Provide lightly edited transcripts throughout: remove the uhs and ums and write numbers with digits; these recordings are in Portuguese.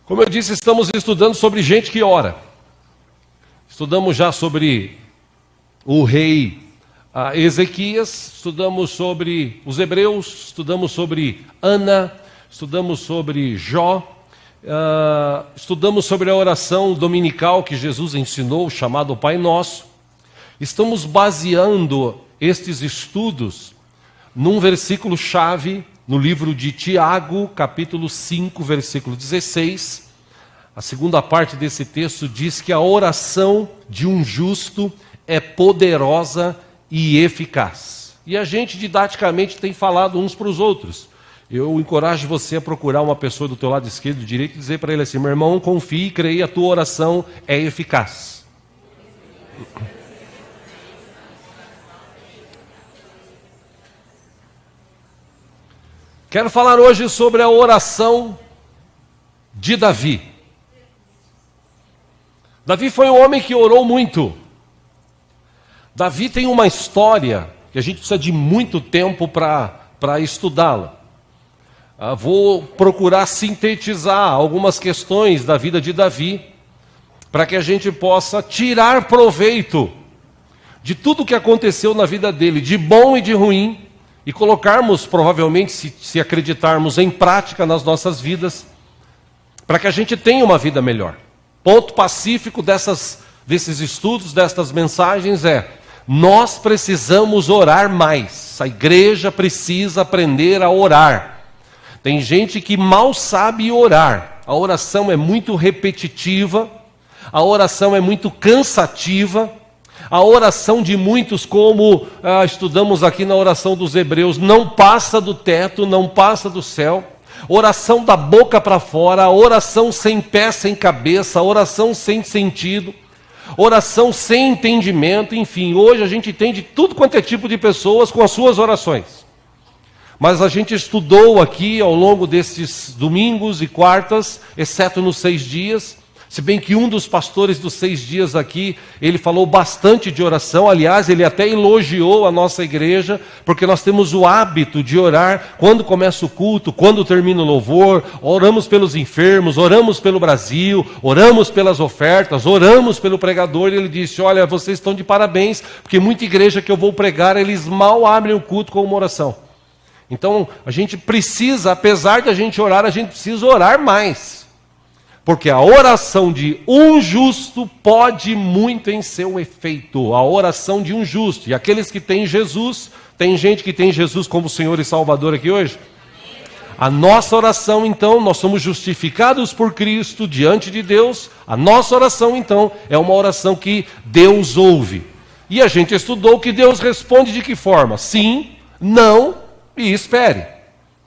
Como eu disse, estamos estudando sobre gente que ora. Estudamos já sobre o rei Ezequias, estudamos sobre os hebreus, estudamos sobre Ana, estudamos sobre Jó, estudamos sobre a oração dominical que Jesus ensinou, chamado Pai Nosso. Estamos baseando estes estudos num versículo-chave no livro de Tiago, capítulo 5, versículo 16. A segunda parte desse texto diz que a oração de um justo é poderosa e eficaz. E a gente didaticamente tem falado uns para os outros. Eu encorajo você a procurar uma pessoa do teu lado esquerdo e direito e dizer para ele assim: meu irmão, confie e creia, a tua oração é eficaz. Quero falar hoje sobre a oração de Davi. Davi foi um homem que orou muito. Davi tem uma história que a gente precisa de muito tempo para estudá-la. Vou procurar sintetizar algumas questões da vida de Davi, para que a gente possa tirar proveito de tudo o que aconteceu na vida dele, de bom e de ruim, e colocarmos, provavelmente, se acreditarmos em prática nas nossas vidas, para que a gente tenha uma vida melhor. Ponto pacífico desses estudos, destas mensagens é: nós precisamos orar mais. A igreja precisa aprender a orar. Tem gente que mal sabe orar. A oração é muito repetitiva, a oração é muito cansativa. A oração de muitos, como estudamos aqui na oração dos hebreus, não passa do teto, não passa do céu. Oração da boca para fora, oração sem pé, sem cabeça, oração sem sentido, oração sem entendimento. Enfim, hoje a gente tem de tudo quanto é tipo de pessoas com as suas orações. Mas a gente estudou aqui ao longo desses domingos e quartas, exceto nos 6 dias, se bem que um dos pastores dos 6 dias aqui, ele falou bastante de oração. Aliás, ele até elogiou a nossa igreja, porque nós temos o hábito de orar quando começa o culto, quando termina o louvor. Oramos pelos enfermos, oramos pelo Brasil, oramos pelas ofertas, oramos pelo pregador. E ele disse: olha, vocês estão de parabéns, porque muita igreja que eu vou pregar, eles mal abrem o culto com uma oração. Então, a gente precisa, apesar de a gente orar, a gente precisa orar mais. Porque a oração de um justo pode muito em seu efeito. A oração de um justo. E aqueles que têm Jesus, tem gente que tem Jesus como Senhor e Salvador aqui hoje? A nossa oração, então, nós somos justificados por Cristo diante de Deus. A nossa oração, então, é uma oração que Deus ouve. E a gente estudou que Deus responde de que forma? Sim, não e espere.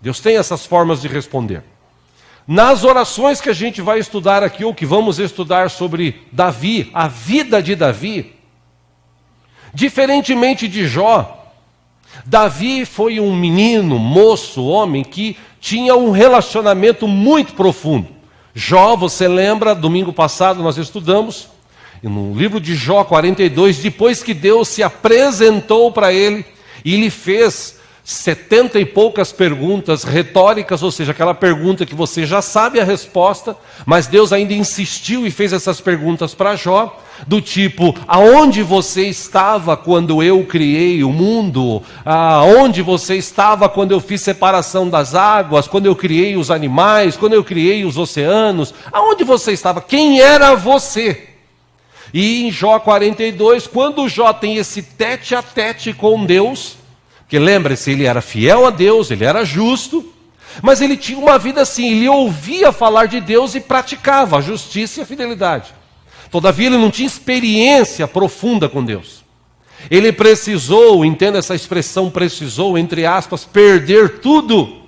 Deus tem essas formas de responder. Nas orações que a gente vai estudar aqui, ou que vamos estudar sobre Davi, a vida de Davi, diferentemente de Jó, Davi foi um menino, moço, homem, que tinha um relacionamento muito profundo. Jó, você lembra, domingo passado nós estudamos, no livro de Jó 42, depois que Deus se apresentou para ele e lhe fez 70 e poucas perguntas retóricas, ou seja, aquela pergunta que você já sabe a resposta, mas Deus ainda insistiu e fez essas perguntas para Jó, do tipo: aonde você estava quando eu criei o mundo? Aonde você estava quando eu fiz separação das águas? Quando eu criei os animais? Quando eu criei os oceanos? Aonde você estava? Quem era você? E em Jó 42, quando Jó tem esse tete a tete com Deus, porque lembre-se, ele era fiel a Deus, ele era justo, mas ele tinha uma vida assim, ele ouvia falar de Deus e praticava a justiça e a fidelidade. Todavia, ele não tinha experiência profunda com Deus. Ele precisou, entenda essa expressão, precisou, entre aspas, perder tudo,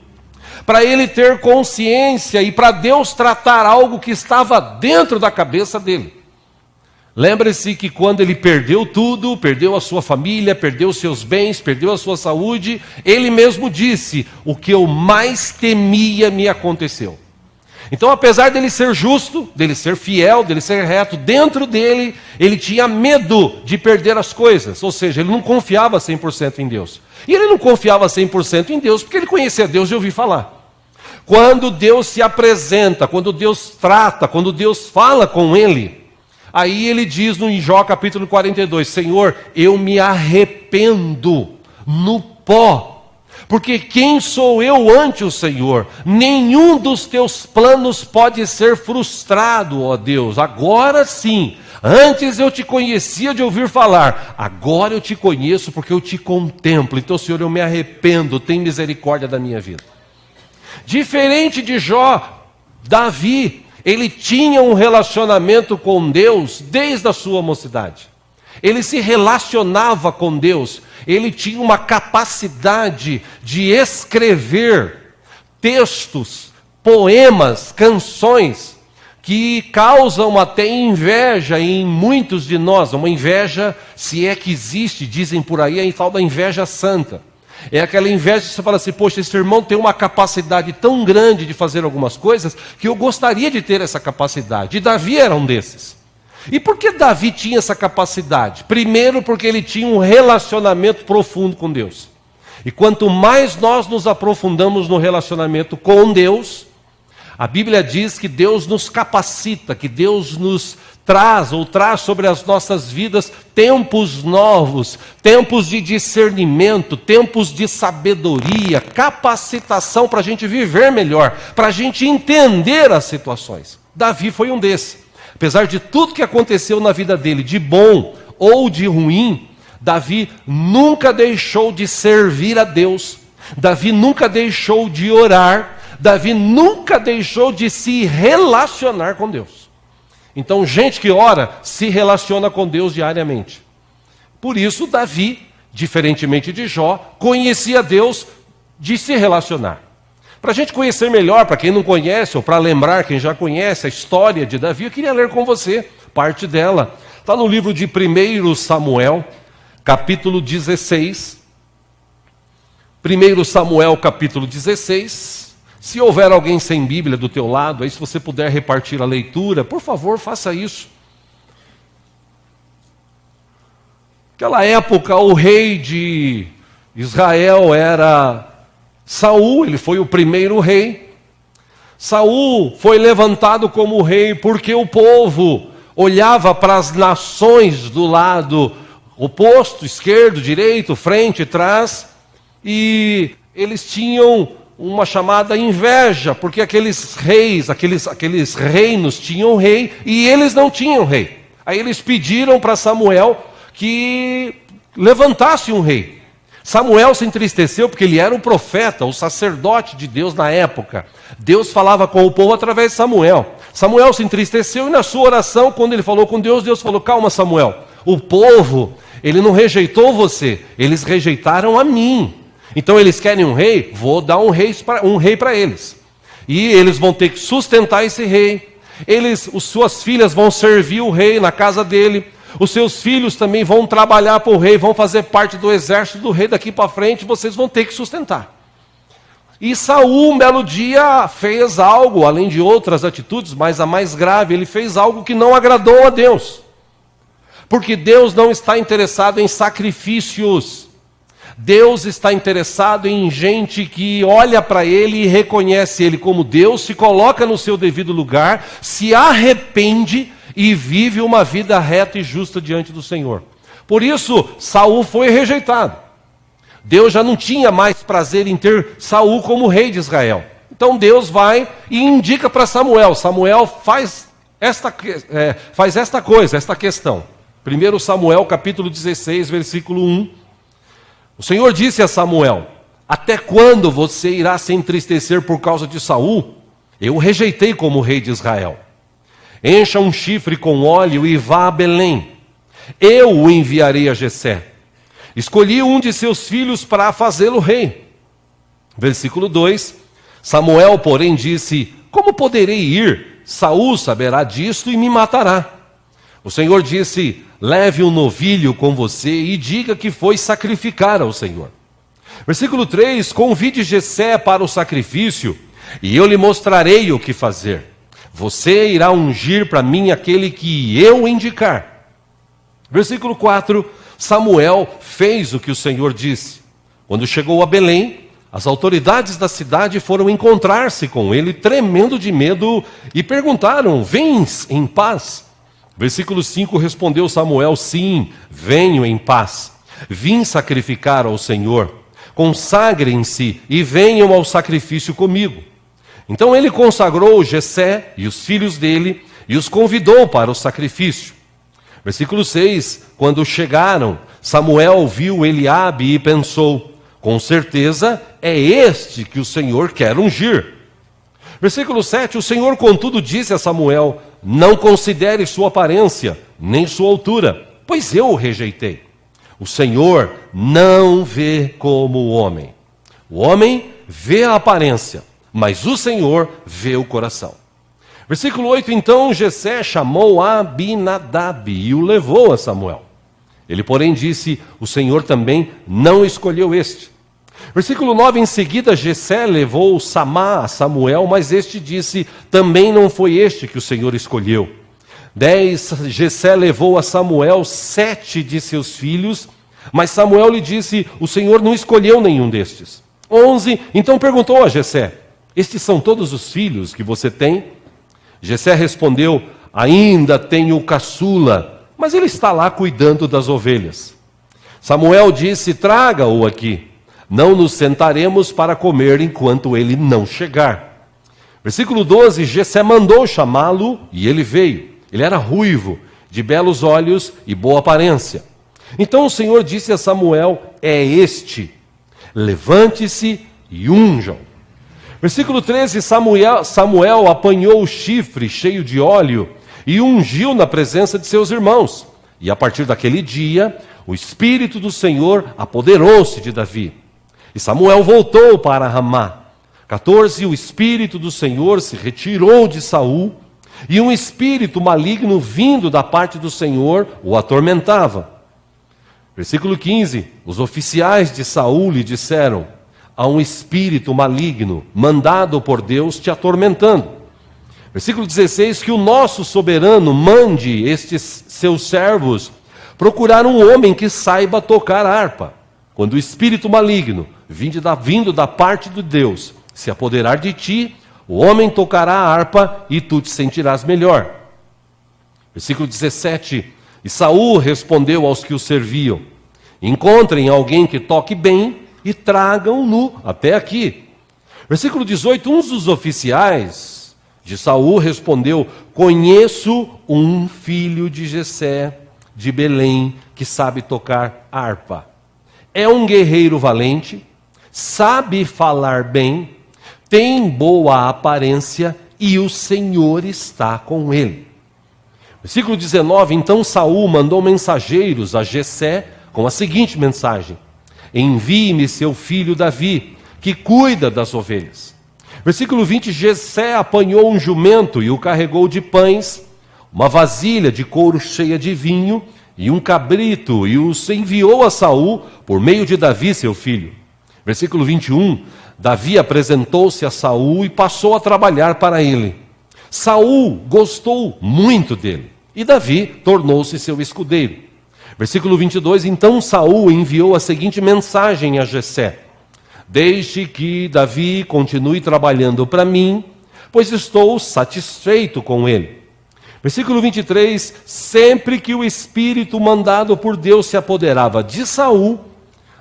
para ele ter consciência e para Deus tratar algo que estava dentro da cabeça dele. Lembre-se que quando ele perdeu tudo, perdeu a sua família, perdeu seus bens, perdeu a sua saúde, ele mesmo disse: o que eu mais temia me aconteceu. Então, apesar dele ser justo, dele ser fiel, dele ser reto, dentro dele, ele tinha medo de perder as coisas. Ou seja, ele não confiava 100% em Deus. E ele não confiava 100% em Deus porque ele conhecia Deus e ouvia falar. Quando Deus se apresenta, quando Deus trata, quando Deus fala com ele, aí ele diz no Jó capítulo 42, Senhor, eu me arrependo no pó, porque quem sou eu ante o Senhor? Nenhum dos teus planos pode ser frustrado, ó Deus. Agora sim, antes eu te conhecia de ouvir falar, agora eu te conheço porque eu te contemplo. Então, Senhor, eu me arrependo, tem misericórdia da minha vida. Diferente de Jó, Davi, ele tinha um relacionamento com Deus desde a sua mocidade. Ele se relacionava com Deus, ele tinha uma capacidade de escrever textos, poemas, canções, que causam até inveja em muitos de nós. Uma inveja, se é que existe, dizem por aí, é a tal da inveja santa. É aquela inveja que você fala assim, poxa, esse irmão tem uma capacidade tão grande de fazer algumas coisas, que eu gostaria de ter essa capacidade. E Davi era um desses. E por que Davi tinha essa capacidade? Primeiro, porque ele tinha um relacionamento profundo com Deus. E quanto mais nós nos aprofundamos no relacionamento com Deus, a Bíblia diz que Deus nos capacita, que Deus nos traz sobre as nossas vidas tempos novos, tempos de discernimento, tempos de sabedoria, capacitação para a gente viver melhor, para a gente entender as situações. Davi foi um desses. Apesar de tudo que aconteceu na vida dele, de bom ou de ruim, Davi nunca deixou de servir a Deus, Davi nunca deixou de orar, Davi nunca deixou de se relacionar com Deus. Então, gente que ora, se relaciona com Deus diariamente. Por isso, Davi, diferentemente de Jó, conhecia Deus de se relacionar. Para a gente conhecer melhor, para quem não conhece, ou para lembrar quem já conhece a história de Davi, eu queria ler com você parte dela. Está no livro de 1 Samuel, capítulo 16. 1 Samuel, capítulo 16. Se houver alguém sem Bíblia do teu lado, aí se você puder repartir a leitura, por favor, faça isso. Naquela época, o rei de Israel era Saul, ele foi o primeiro rei. Saul foi levantado como rei porque o povo olhava para as nações do lado oposto, esquerdo, direito, frente, trás, e eles tinham uma chamada inveja, porque aqueles reis, aqueles reinos tinham rei e eles não tinham rei. Aí eles pediram para Samuel que levantasse um rei. Samuel se entristeceu porque ele era o profeta, o sacerdote de Deus na época. Deus falava com o povo através de Samuel. Samuel se entristeceu e na sua oração, quando ele falou com Deus, Deus falou, calma Samuel, o povo, ele não rejeitou você, eles rejeitaram a mim. Então eles querem um rei, vou dar um rei para eles. E eles vão ter que sustentar esse rei. Suas filhas vão servir o rei na casa dele. Os seus filhos também vão trabalhar para o rei, vão fazer parte do exército do rei daqui para frente, vocês vão ter que sustentar. E Saul, um belo dia, fez algo, além de outras atitudes, mas a mais grave, ele fez algo que não agradou a Deus. Porque Deus não está interessado em sacrifícios. Deus está interessado em gente que olha para Ele e reconhece Ele como Deus, se coloca no seu devido lugar, se arrepende e vive uma vida reta e justa diante do Senhor. Por isso, Saul foi rejeitado. Deus já não tinha mais prazer em ter Saul como rei de Israel. Então Deus vai e indica para Samuel. Samuel faz esta questão. 1 Samuel capítulo 16, versículo 1. O Senhor disse a Samuel, até quando você irá se entristecer por causa de Saul? Eu o rejeitei como rei de Israel. Encha um chifre com óleo e vá a Belém. Eu o enviarei a Jessé. Escolhi um de seus filhos para fazê-lo rei. Versículo 2. Samuel, porém, disse, como poderei ir? Saul saberá disto e me matará. O Senhor disse, leve um novilho com você e diga que foi sacrificar ao Senhor. Versículo 3, convide Jessé para o sacrifício e eu lhe mostrarei o que fazer. Você irá ungir para mim aquele que eu indicar. Versículo 4, Samuel fez o que o Senhor disse. Quando chegou a Belém, as autoridades da cidade foram encontrar-se com ele, tremendo de medo, e perguntaram: vens em paz? Versículo 5, respondeu Samuel: sim, venho em paz. Vim sacrificar ao Senhor. Consagrem-se e venham ao sacrifício comigo. Então ele consagrou Jessé e os filhos dele e os convidou para o sacrifício. Versículo 6, quando chegaram, Samuel viu Eliabe e pensou: com certeza é este que o Senhor quer ungir. Versículo 7, o Senhor contudo disse a Samuel: não considere sua aparência, nem sua altura, pois eu o rejeitei. O Senhor não vê como o homem. O homem vê a aparência, mas o Senhor vê o coração. Versículo 8, então Jessé chamou Abinadab e o levou a Samuel. Ele, porém, disse: o Senhor também não escolheu este. Versículo 9, em seguida Jessé levou Samá a Samuel, mas este disse: também não foi este que o Senhor escolheu. 10, Jessé levou a Samuel 7 de seus filhos, mas Samuel lhe disse: o Senhor não escolheu nenhum destes. 11, então perguntou a Jessé: estes são todos os filhos que você tem? Jessé respondeu: ainda tenho o caçula, mas ele está lá cuidando das ovelhas. Samuel disse: traga-o aqui, não nos sentaremos para comer enquanto ele não chegar. Versículo 12, Jessé mandou chamá-lo e ele veio. Ele era ruivo, de belos olhos e boa aparência. Então o Senhor disse a Samuel: é este, levante-se e unjam. Versículo 13, Samuel apanhou o chifre cheio de óleo e ungiu na presença de seus irmãos. E a partir daquele dia, o Espírito do Senhor apoderou-se de Davi. E Samuel voltou para Ramá. 14, o Espírito do Senhor se retirou de Saul, e um espírito maligno vindo da parte do Senhor o atormentava. Versículo 15, os oficiais de Saul lhe disseram: há um espírito maligno, mandado por Deus, te atormentando. Versículo 16, que o nosso soberano mande estes seus servos procurar um homem que saiba tocar harpa. Quando o espírito maligno, vindo da parte de Deus, se apoderar de ti, o homem tocará a harpa e tu te sentirás melhor. Versículo 17, e Saul respondeu aos que o serviam: encontrem alguém que toque bem e tragam-no até aqui. Versículo 18, um dos oficiais de Saul respondeu: conheço um filho de Jessé, de Belém, que sabe tocar harpa. É um guerreiro valente, sabe falar bem, tem boa aparência e o Senhor está com ele. Versículo 19, então Saul mandou mensageiros a Jessé com a seguinte mensagem: envie-me seu filho Davi, que cuida das ovelhas. Versículo 20, Jessé apanhou um jumento e o carregou de pães, uma vasilha de couro cheia de vinho e um cabrito, e os enviou a Saul por meio de Davi, seu filho. Versículo 21, Davi apresentou-se a Saul e passou a trabalhar para ele. Saul gostou muito dele, e Davi tornou-se seu escudeiro. Versículo 22, então Saul enviou a seguinte mensagem a Jessé: deixe que Davi continue trabalhando para mim, pois estou satisfeito com ele. Versículo 23, sempre que o espírito mandado por Deus se apoderava de Saul,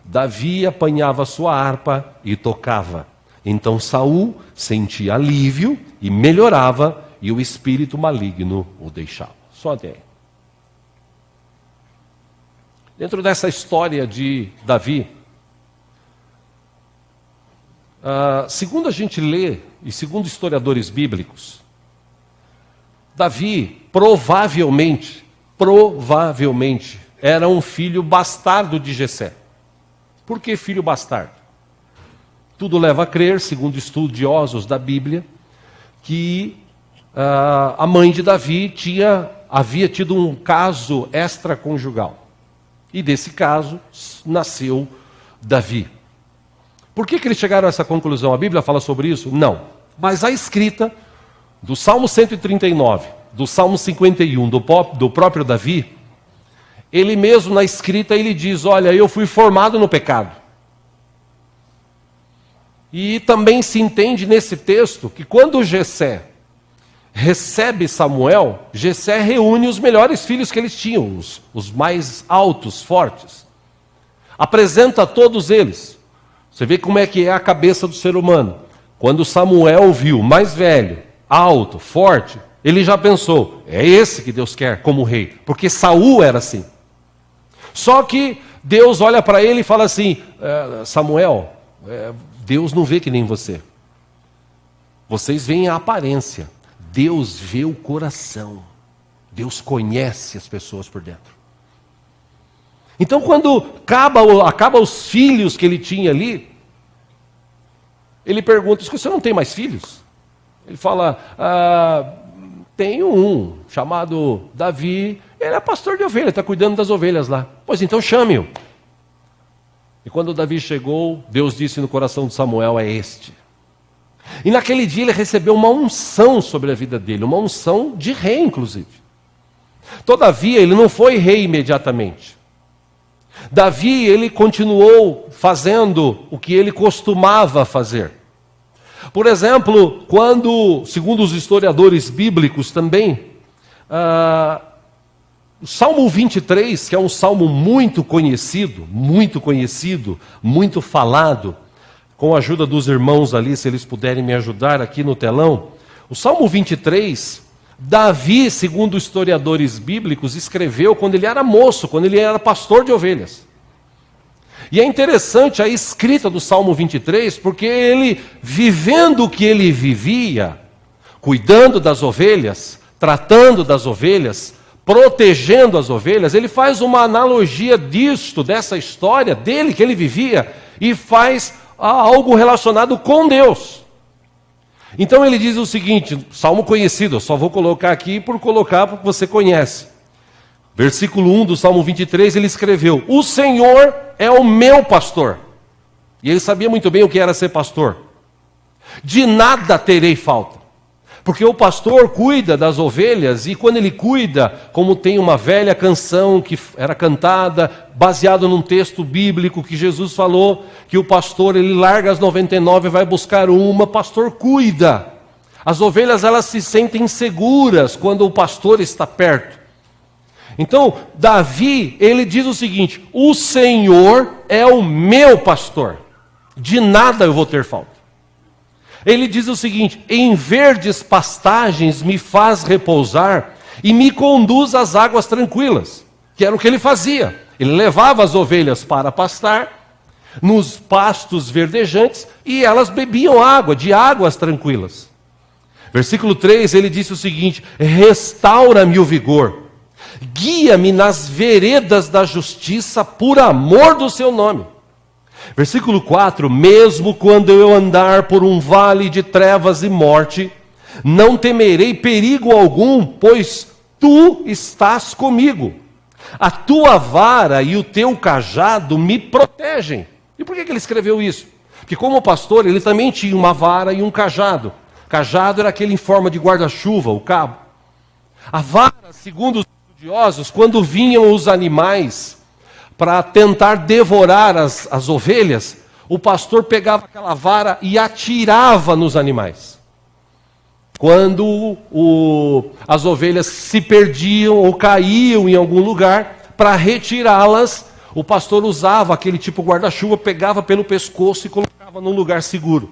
Davi apanhava sua harpa e tocava. Então Saul sentia alívio e melhorava, e o espírito maligno o deixava. Só até aí. Dentro dessa história de Davi, segundo a gente lê, e segundo historiadores bíblicos, Davi provavelmente, era um filho bastardo de Jessé. Por que filho bastardo? Tudo leva a crer, segundo estudiosos da Bíblia, que a mãe de Davi havia tido um caso extraconjugal. E desse caso nasceu Davi. Por que eles chegaram a essa conclusão? A Bíblia fala sobre isso? Não. Mas a escrita do Salmo 139, do Salmo 51, do próprio Davi, ele mesmo na escrita ele diz: olha, eu fui formado no pecado. E também se entende nesse texto que quando Jessé recebe Samuel, Jessé reúne os melhores filhos que eles tinham, os mais altos, fortes. Apresenta a todos eles. Você vê como é que é a cabeça do ser humano. Quando Samuel viu mais velho, alto, forte, ele já pensou, é esse que Deus quer como rei, porque Saul era assim. Só que Deus olha para ele e fala assim, Samuel, Deus não vê que nem você. Vocês veem a aparência, Deus vê o coração. Deus conhece as pessoas por dentro. Então quando acaba os filhos que ele tinha ali, ele pergunta, você não tem mais filhos? Ele fala, tenho um, chamado Davi, ele é pastor de ovelhas, está cuidando das ovelhas lá. Pois então chame-o. E quando Davi chegou, Deus disse no coração de Samuel, é este. E naquele dia ele recebeu uma unção sobre a vida dele, uma unção de rei inclusive. Todavia ele não foi rei imediatamente. Davi, ele continuou fazendo o que ele costumava fazer. Por exemplo, quando, segundo os historiadores bíblicos também, o Salmo 23, que é um salmo muito conhecido, muito falado, com a ajuda dos irmãos ali, se eles puderem me ajudar aqui no telão, o Salmo 23, Davi, segundo historiadores bíblicos, escreveu quando ele era moço, quando ele era pastor de ovelhas. E é interessante a escrita do Salmo 23, porque ele, vivendo o que ele vivia, cuidando das ovelhas, tratando das ovelhas, protegendo as ovelhas, ele faz uma analogia disto, dessa história dele que ele vivia, e faz algo relacionado com Deus. Então ele diz o seguinte, salmo conhecido, eu só vou colocar aqui por colocar porque você conhece. Versículo 1 do Salmo 23, ele escreveu, o Senhor é o meu pastor. E ele sabia muito bem o que era ser pastor. De nada terei falta. Porque o pastor cuida das ovelhas, e quando ele cuida, como tem uma velha canção que era cantada, baseado num texto bíblico que Jesus falou, que o pastor ele larga as 99 e vai buscar uma, o pastor cuida. As ovelhas elas se sentem seguras quando o pastor está perto. Então, Davi, ele diz o seguinte, o Senhor é o meu pastor, de nada eu vou ter falta. Ele diz o seguinte, em verdes pastagens me faz repousar e me conduz às águas tranquilas, que era o que ele fazia. Ele levava as ovelhas para pastar nos pastos verdejantes e elas bebiam água, de águas tranquilas. Versículo 3, ele disse o seguinte, restaura-me o vigor, guia-me nas veredas da justiça por amor do seu nome. Versículo 4, mesmo quando eu andar por um vale de trevas e morte, não temerei perigo algum, pois tu estás comigo. A tua vara e o teu cajado me protegem. E por que ele escreveu isso? Porque como pastor, ele também tinha uma vara e um cajado. Cajado era aquele em forma de guarda-chuva, o cabo. A vara, segundo os estudiosos, quando vinham os animais para tentar devorar as ovelhas, o pastor pegava aquela vara e atirava nos animais. Quando as ovelhas se perdiam ou caíam em algum lugar, para retirá-las, o pastor usava aquele tipo guarda-chuva, pegava pelo pescoço e colocava num lugar seguro.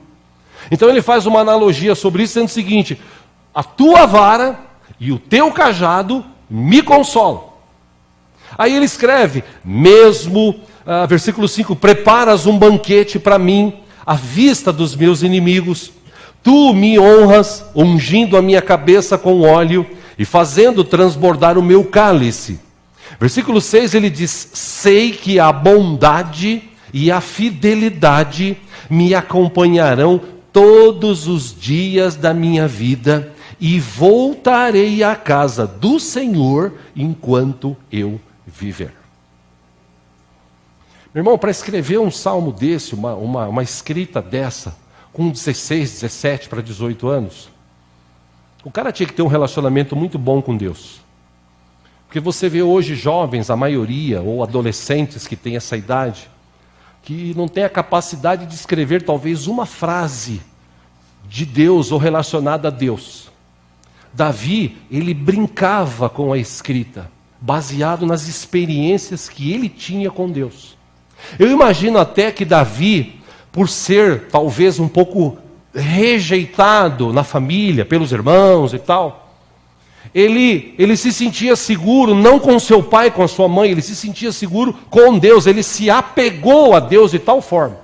Então ele faz uma analogia sobre isso, dizendo o seguinte, a tua vara e o teu cajado me consolam. Aí ele escreve, versículo 5, preparas um banquete para mim, à vista dos meus inimigos, tu me honras, ungindo a minha cabeça com óleo e fazendo transbordar o meu cálice. Versículo 6 ele diz, sei que a bondade e a fidelidade me acompanharão todos os dias da minha vida e voltarei à casa do Senhor enquanto eu viver. Meu irmão, para escrever um salmo desse, uma escrita dessa, com 16, 17 para 18 anos, o cara tinha que ter um relacionamento muito bom com Deus. Porque você vê hoje jovens, a maioria, ou adolescentes que têm essa idade, que não tem a capacidade de escrever talvez uma frase de Deus ou relacionada a Deus. Davi, ele brincava com a escrita, baseado nas experiências que ele tinha com Deus. Eu imagino até que Davi, por ser talvez um pouco rejeitado na família, pelos irmãos e tal, ele se sentia seguro, não com seu pai, com a sua mãe, ele se sentia seguro com Deus, ele se apegou a Deus de tal forma,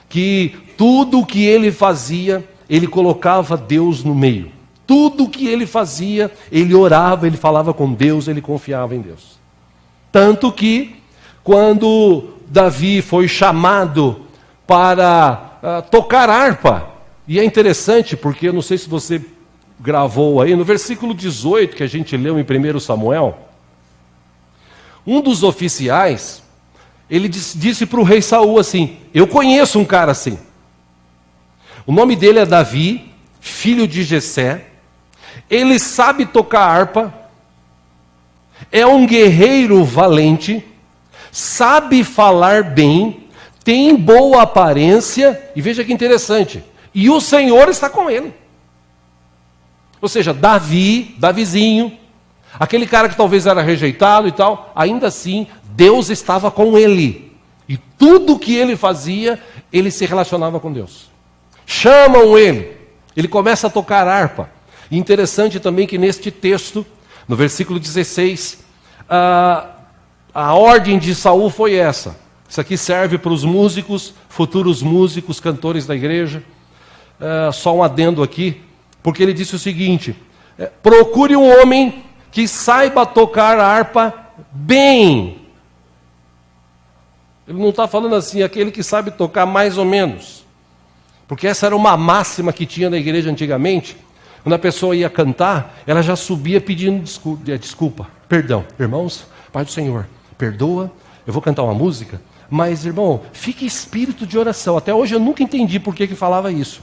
que tudo o que ele fazia, ele colocava Deus no meio. Tudo o que ele fazia, ele orava, ele falava com Deus, ele confiava em Deus. Tanto que, quando Davi foi chamado para tocar harpa, e é interessante, porque eu não sei se você gravou aí, no versículo 18, que a gente leu em 1 Samuel, um dos oficiais, ele disse para o rei Saul assim: eu conheço um cara assim. O nome dele é Davi, filho de Jessé. Ele sabe tocar harpa, é um guerreiro valente, sabe falar bem, tem boa aparência, e veja que interessante, e o Senhor está com ele. Ou seja, Davizinho, aquele cara que talvez era rejeitado e tal, ainda assim, Deus estava com ele. E tudo que ele fazia, ele se relacionava com Deus. Chamam ele começa a tocar harpa. E interessante também que neste texto, no versículo 16, a ordem de Saul foi essa. Isso aqui serve para os músicos, futuros músicos, cantores da igreja. Só um adendo aqui, porque ele disse o seguinte: procure um homem que saiba tocar harpa bem. Ele não está falando assim, aquele que sabe tocar mais ou menos. Porque essa era uma máxima que tinha na igreja antigamente. Quando a pessoa ia cantar, ela já subia pedindo desculpa, perdão. Irmãos, Pai do Senhor, perdoa, eu vou cantar uma música, mas, irmão, fique espírito de oração. Até hoje eu nunca entendi por que falava isso.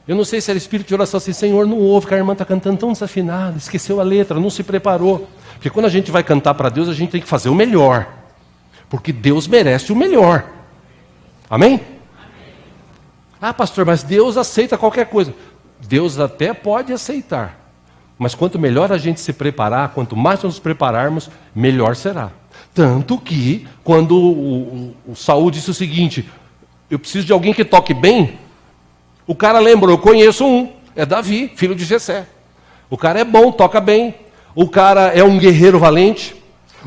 Eu não sei se era espírito de oração assim: Senhor, não ouve, que a irmã está cantando tão desafinada, esqueceu a letra, não se preparou. Porque quando a gente vai cantar para Deus, a gente tem que fazer o melhor. Porque Deus merece o melhor. Amém? Ah, pastor, mas Deus aceita qualquer coisa. Deus até pode aceitar. Mas quanto melhor a gente se preparar, quanto mais nos prepararmos, melhor será. Tanto que, quando o Saul disse o seguinte: eu preciso de alguém que toque bem, o cara lembrou: eu conheço um, é Davi, filho de Jessé. O cara é bom, toca bem, o cara é um guerreiro valente,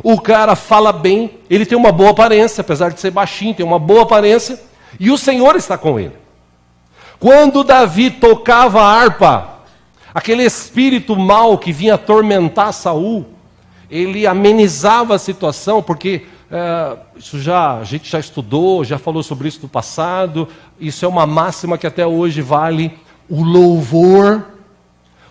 o cara fala bem, ele tem uma boa aparência, apesar de ser baixinho, tem uma boa aparência, e o Senhor está com ele. Quando Davi tocava a harpa, aquele espírito mau que vinha atormentar Saul, ele amenizava a situação, porque a gente já estudou, já falou sobre isso no passado. Isso é uma máxima que até hoje vale. O louvor,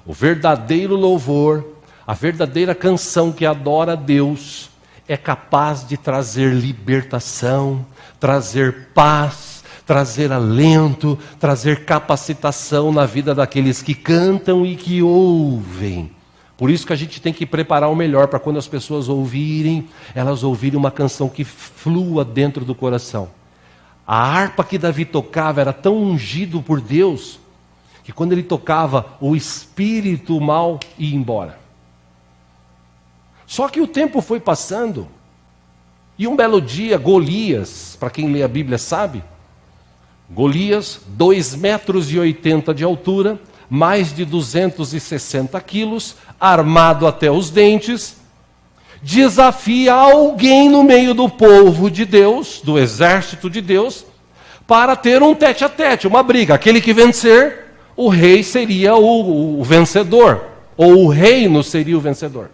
o verdadeiro louvor, a verdadeira canção que adora a Deus, é capaz de trazer libertação, trazer paz, trazer alento, trazer capacitação na vida daqueles que cantam e que ouvem. Por isso que a gente tem que preparar o melhor, para quando as pessoas ouvirem, elas ouvirem uma canção que flua dentro do coração. A harpa que Davi tocava era tão ungido por Deus, que quando ele tocava, o espírito mau ia embora. Só que o tempo foi passando, e um belo dia, Golias, para quem lê a Bíblia sabe, Golias, 2,80 metros de altura, mais de 260 quilos, armado até os dentes, desafia alguém no meio do povo de Deus, do exército de Deus, para ter um tete-a-tete, uma briga. Aquele que vencer, o rei seria o vencedor, ou o reino seria o vencedor.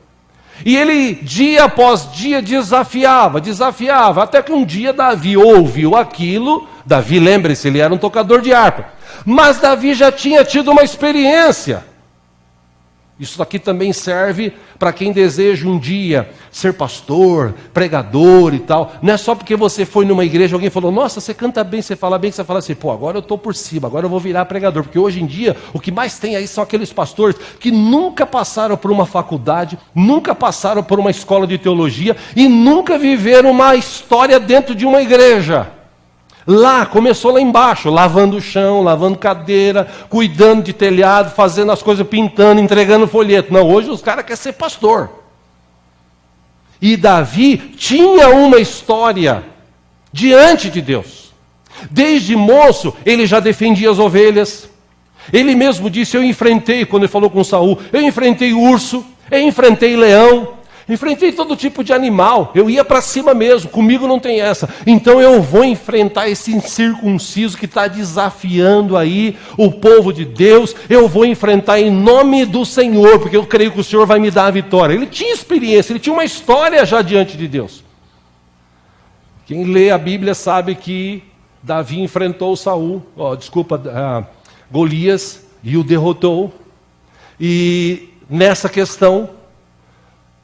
E ele, dia após dia, desafiava, até que um dia Davi ouviu aquilo. Davi, lembre-se, ele era um tocador de harpa, mas Davi já tinha tido uma experiência. Isso aqui também serve para quem deseja um dia ser pastor, pregador e tal. Não é só porque você foi numa igreja, alguém falou: nossa, você canta bem, você fala bem, que você fala assim: pô, agora eu estou por cima, agora eu vou virar pregador. Porque hoje em dia, o que mais tem aí são aqueles pastores que nunca passaram por uma faculdade, nunca passaram por uma escola de teologia e nunca viveram uma história dentro de uma igreja. Lá, começou lá embaixo, lavando o chão, lavando cadeira, cuidando de telhado, fazendo as coisas, pintando, entregando folheto. Não, hoje os caras querem ser pastor. E Davi tinha uma história diante de Deus. Desde moço, ele já defendia as ovelhas. Ele mesmo disse, eu enfrentei, quando ele falou com Saul, eu enfrentei urso, eu enfrentei leão, enfrentei todo tipo de animal, eu ia para cima mesmo, comigo não tem essa. Então eu vou enfrentar esse incircunciso que está desafiando aí o povo de Deus, eu vou enfrentar em nome do Senhor, porque eu creio que o Senhor vai me dar a vitória. Ele tinha experiência, ele tinha uma história já diante de Deus. Quem lê a Bíblia sabe que Davi enfrentou Golias e o derrotou. E nessa questão,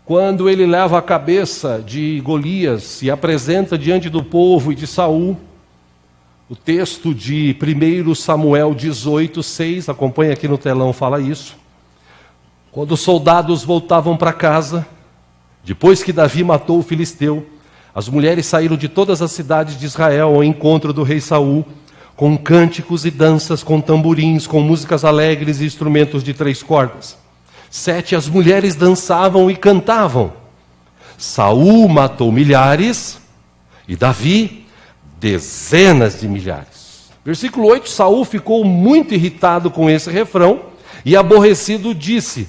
quando ele leva a cabeça de Golias e apresenta diante do povo e de Saul, o texto de 1 Samuel 18:6, acompanha aqui no telão, fala isso. Quando os soldados voltavam para casa, depois que Davi matou o filisteu, as mulheres saíram de todas as cidades de Israel ao encontro do rei Saul, com cânticos e danças, com tamborins, com músicas alegres e instrumentos de 3 cordas. 7, as mulheres dançavam e cantavam. Saul matou milhares e Davi dezenas de milhares. Versículo 8, Saul ficou muito irritado com esse refrão e aborrecido disse,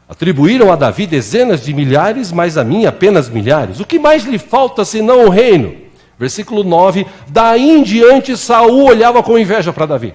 atribuíram a Davi dezenas de milhares, mas a mim apenas milhares. O que mais lhe falta senão o reino? Versículo 9, daí em diante Saul olhava com inveja para Davi.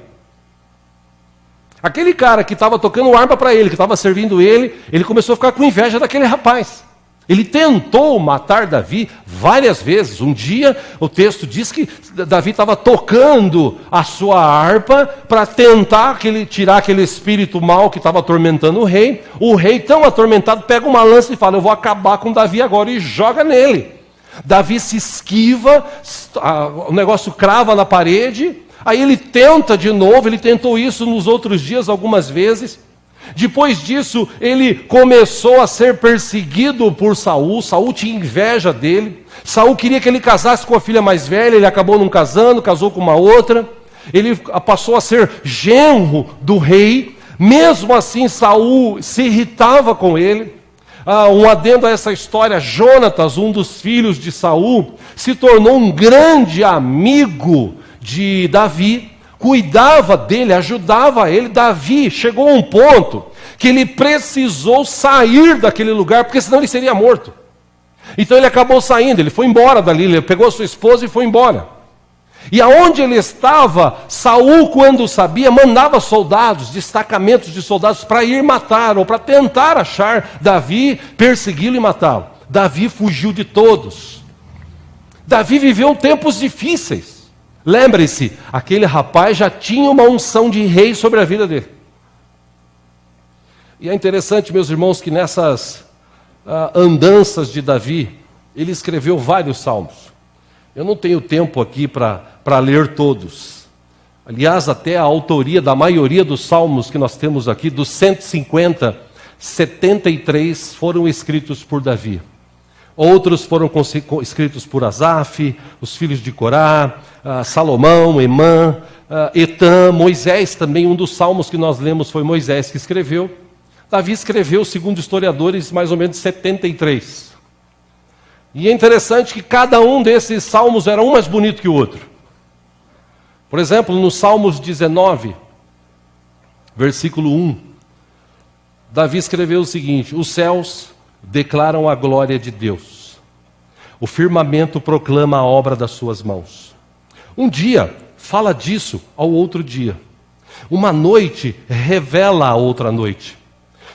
Aquele cara que estava tocando harpa para ele, que estava servindo ele começou a ficar com inveja daquele rapaz. Ele tentou matar Davi várias vezes. Um dia, o texto diz que Davi estava tocando a sua harpa para tentar tirar aquele espírito mau que estava atormentando o rei. O rei, tão atormentado, pega uma lança e fala, eu vou acabar com Davi agora, e joga nele. Davi se esquiva, o negócio crava na parede. Aí ele tenta de novo, ele tentou isso nos outros dias algumas vezes. Depois disso, ele começou a ser perseguido por Saul. Saul tinha inveja dele. Saul queria que ele casasse com a filha mais velha, ele acabou não casando, casou com uma outra. Ele passou a ser genro do rei. Mesmo assim, Saul se irritava com ele. Um adendo a essa história, Jonatas, um dos filhos de Saul, se tornou um grande amigo de Davi, cuidava dele, ajudava ele. Davi chegou a um ponto que ele precisou sair daquele lugar, porque senão ele seria morto. Então ele acabou saindo, ele foi embora dali, ele pegou sua esposa e foi embora. E aonde ele estava, Saul, quando sabia, mandava soldados, destacamentos de soldados para ir matar, ou para tentar achar Davi, persegui-lo e matá-lo. Davi fugiu de todos. Davi viveu tempos difíceis. Lembre-se, aquele rapaz já tinha uma unção de rei sobre a vida dele. E é interessante, meus irmãos, que nessas andanças de Davi, ele escreveu vários salmos. Eu não tenho tempo aqui para ler todos. Aliás, até a autoria da maioria dos salmos que nós temos aqui, dos 150, 73 foram escritos por Davi. Outros foram escritos por Asaf, os filhos de Corá, Salomão, Emã, Etam, Moisés também. Um dos salmos que nós lemos foi Moisés que escreveu. Davi escreveu, segundo historiadores, mais ou menos 73. E é interessante que cada um desses salmos era um mais bonito que o outro. Por exemplo, no Salmos 19, versículo 1, Davi escreveu o seguinte: os céus declaram a glória de Deus, o firmamento proclama a obra das suas mãos. Um dia fala disso ao outro dia, uma noite revela a outra noite.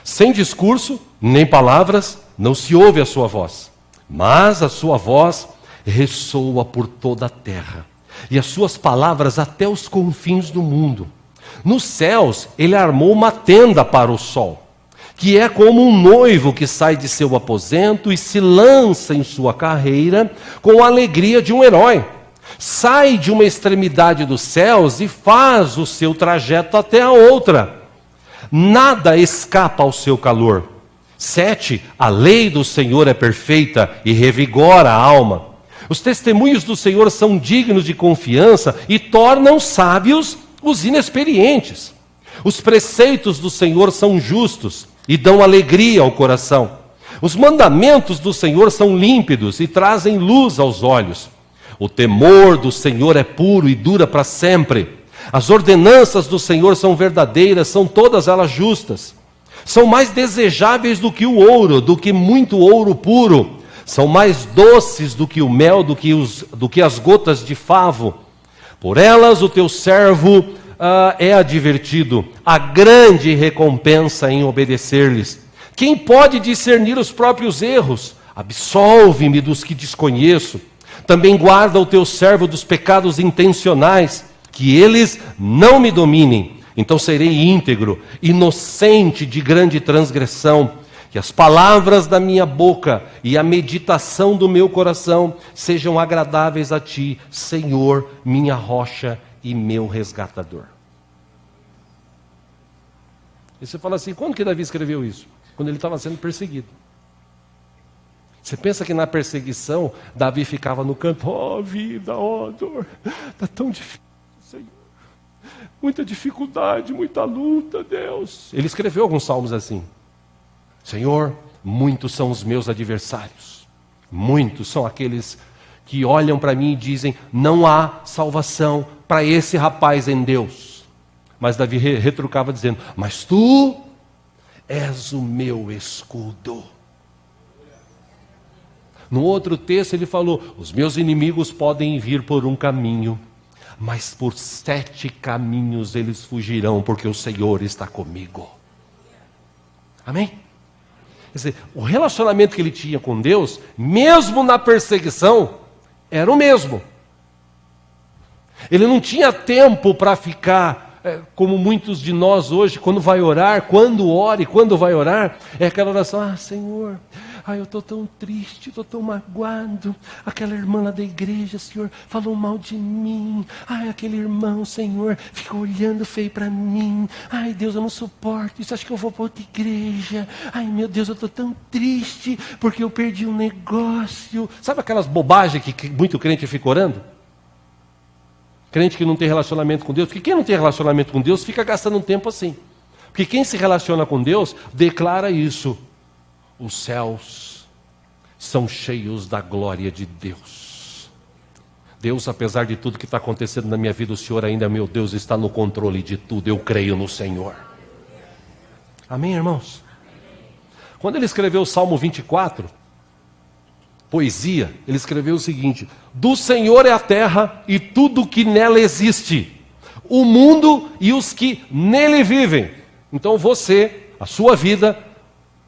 Sem discurso, nem palavras, não se ouve a sua voz, mas a sua voz ressoa por toda a terra, e as suas palavras até os confins do mundo. Nos céus ele armou uma tenda para o sol, que é como um noivo que sai de seu aposento e se lança em sua carreira com a alegria de um herói. Sai de uma extremidade dos céus e faz o seu trajeto até a outra. Nada escapa ao seu calor. 7, a lei do Senhor é perfeita e revigora a alma. Os testemunhos do Senhor são dignos de confiança e tornam sábios os inexperientes. Os preceitos do Senhor são justos e dão alegria ao coração. Os mandamentos do Senhor são límpidos e trazem luz aos olhos. O temor do Senhor é puro e dura para sempre. As ordenanças do Senhor são verdadeiras, são todas elas justas. São mais desejáveis do que o ouro, do que muito ouro puro. São mais doces do que o mel, do que as gotas de favo. Por elas o teu servo é advertido. Há grande recompensa em obedecer-lhes. Quem pode discernir os próprios erros? Absolve-me dos que desconheço. Também guarda o teu servo dos pecados intencionais, que eles não me dominem. Então serei íntegro, inocente de grande transgressão. Que as palavras da minha boca e a meditação do meu coração sejam agradáveis a ti, Senhor, minha rocha e meu resgatador. E você fala assim, quando que Davi escreveu isso? Quando ele estava sendo perseguido. Você pensa que na perseguição, Davi ficava no canto, ó vida, ó dor, está tão difícil, Senhor. Muita dificuldade, muita luta, Deus. Ele escreveu alguns salmos assim. Senhor, muitos são os meus adversários. Muitos são aqueles que olham para mim e dizem, não há salvação para esse rapaz em Deus. Mas Davi retrucava dizendo, mas tu és o meu escudo. No outro texto ele falou, os meus inimigos podem vir por um caminho, mas por 7 caminhos eles fugirão, porque o Senhor está comigo. Amém? Quer dizer, o relacionamento que ele tinha com Deus, mesmo na perseguição, era o mesmo. Ele não tinha tempo para ficar, como muitos de nós hoje, quando vai orar, quando ore, quando vai orar, é aquela oração, Senhor, eu estou tão triste, estou tão magoado, aquela irmã lá da igreja, Senhor, falou mal de mim, aquele irmão, Senhor, fica olhando feio para mim, Deus, eu não suporto isso, acho que eu vou para outra igreja, meu Deus, eu estou tão triste, porque eu perdi um negócio, sabe aquelas bobagens que muito crente fica orando? Crente que não tem relacionamento com Deus, porque quem não tem relacionamento com Deus fica gastando um tempo assim, porque quem se relaciona com Deus, declara isso, os céus são cheios da glória de Deus. Deus, apesar de tudo que está acontecendo na minha vida, o Senhor ainda, meu Deus, está no controle de tudo. Eu creio no Senhor. Amém, irmãos? Quando ele escreveu o Salmo 24, poesia, ele escreveu o seguinte, do Senhor é a terra e tudo que nela existe, o mundo e os que nele vivem. Então você, a sua vida,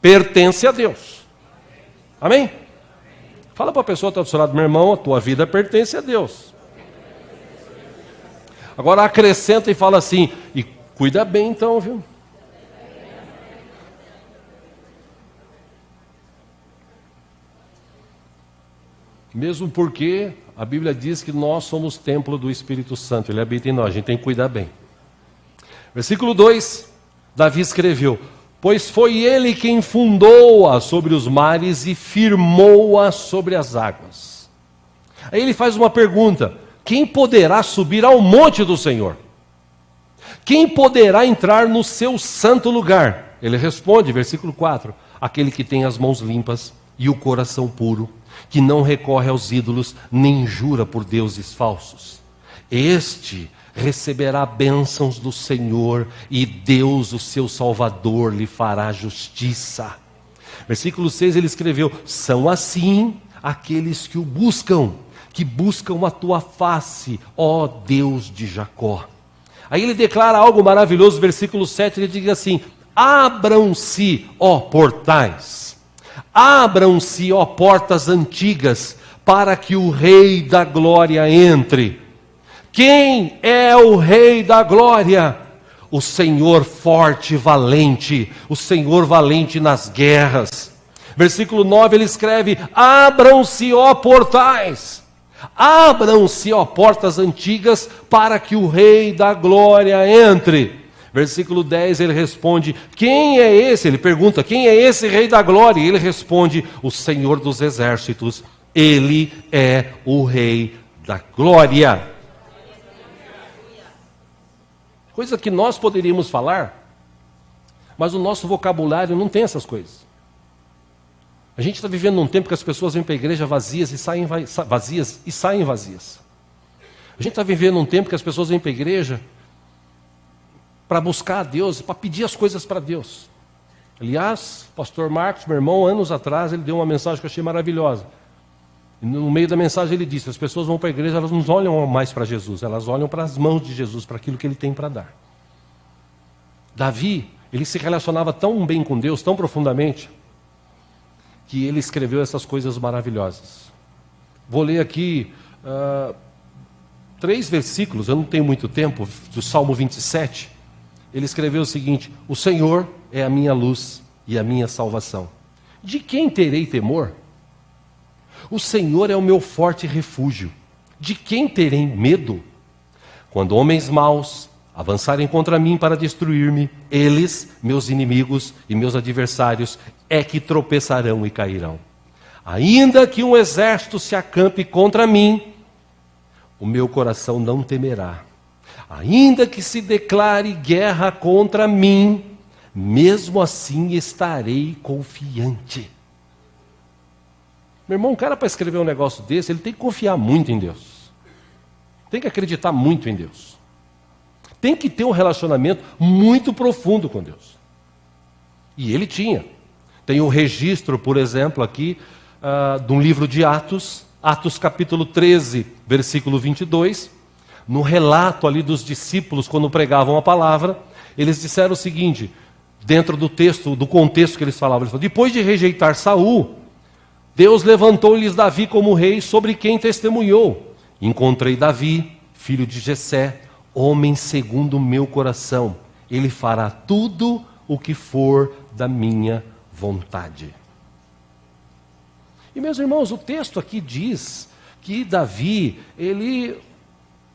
pertence a Deus. Amém? Fala para a pessoa que está do seu lado, meu irmão, a tua vida pertence a Deus. Agora acrescenta e fala assim, e cuida bem então, viu? Mesmo porque a Bíblia diz que nós somos templo do Espírito Santo, Ele habita em nós, a gente tem que cuidar bem. Versículo 2, Davi escreveu, pois foi Ele quem fundou-a sobre os mares e firmou-a sobre as águas. Aí ele faz uma pergunta, quem poderá subir ao monte do Senhor? Quem poderá entrar no seu santo lugar? Ele responde, versículo 4, aquele que tem as mãos limpas e o coração puro, que não recorre aos ídolos, nem jura por deuses falsos. Este receberá bênçãos do Senhor, e Deus, o seu Salvador, lhe fará justiça. Versículo 6 ele escreveu, são assim aqueles que o buscam, que buscam a tua face, ó Deus de Jacó. Aí ele declara algo maravilhoso, versículo 7, ele diz assim, abram-se, ó portais, abram-se, ó portas antigas, para que o Rei da Glória entre. Quem é o Rei da Glória? O Senhor forte e valente, o Senhor valente nas guerras. Versículo 9 ele escreve, abram-se, ó portais, abram-se, ó portas antigas, para que o Rei da Glória entre. Versículo 10 ele responde, quem é esse? Ele pergunta, quem é esse Rei da Glória? E ele responde, o Senhor dos exércitos, Ele é o Rei da glória. Coisa que nós poderíamos falar, mas o nosso vocabulário não tem essas coisas. A gente está vivendo num tempo que as pessoas vêm para a igreja vazias e saem vazias. A gente está vivendo num tempo que as pessoas vêm para a igreja para buscar a Deus, para pedir as coisas para Deus. Aliás, o pastor Marcos, meu irmão, anos atrás, ele deu uma mensagem que eu achei maravilhosa. E no meio da mensagem ele disse: as pessoas vão para a igreja, elas não olham mais para Jesus, elas olham para as mãos de Jesus, para aquilo que ele tem para dar. Davi, ele se relacionava tão bem com Deus, tão profundamente, que ele escreveu essas coisas maravilhosas. Vou ler aqui 3 versículos, eu não tenho muito tempo, do Salmo 27. Ele escreveu o seguinte: o Senhor é a minha luz e a minha salvação. De quem terei temor? O Senhor é o meu forte refúgio. De quem terei medo? Quando homens maus avançarem contra mim para destruir-me, eles, meus inimigos e meus adversários, é que tropeçarão e cairão. Ainda que um exército se acampe contra mim, o meu coração não temerá. Ainda que se declare guerra contra mim, mesmo assim estarei confiante. Meu irmão, um cara para escrever um negócio desse, ele tem que confiar muito em Deus. Tem que acreditar muito em Deus. Tem que ter um relacionamento muito profundo com Deus. E ele tinha. Tem um registro, por exemplo, aqui, de um livro de Atos, Atos capítulo 13, versículo 22. No relato ali dos discípulos, quando pregavam a palavra, eles disseram o seguinte, dentro do texto, do contexto que eles falavam, depois de rejeitar Saul, Deus levantou-lhes Davi como rei, sobre quem testemunhou: encontrei Davi, filho de Jessé, homem segundo o meu coração. Ele fará tudo o que for da minha vontade. E meus irmãos, o texto aqui diz que Davi, ele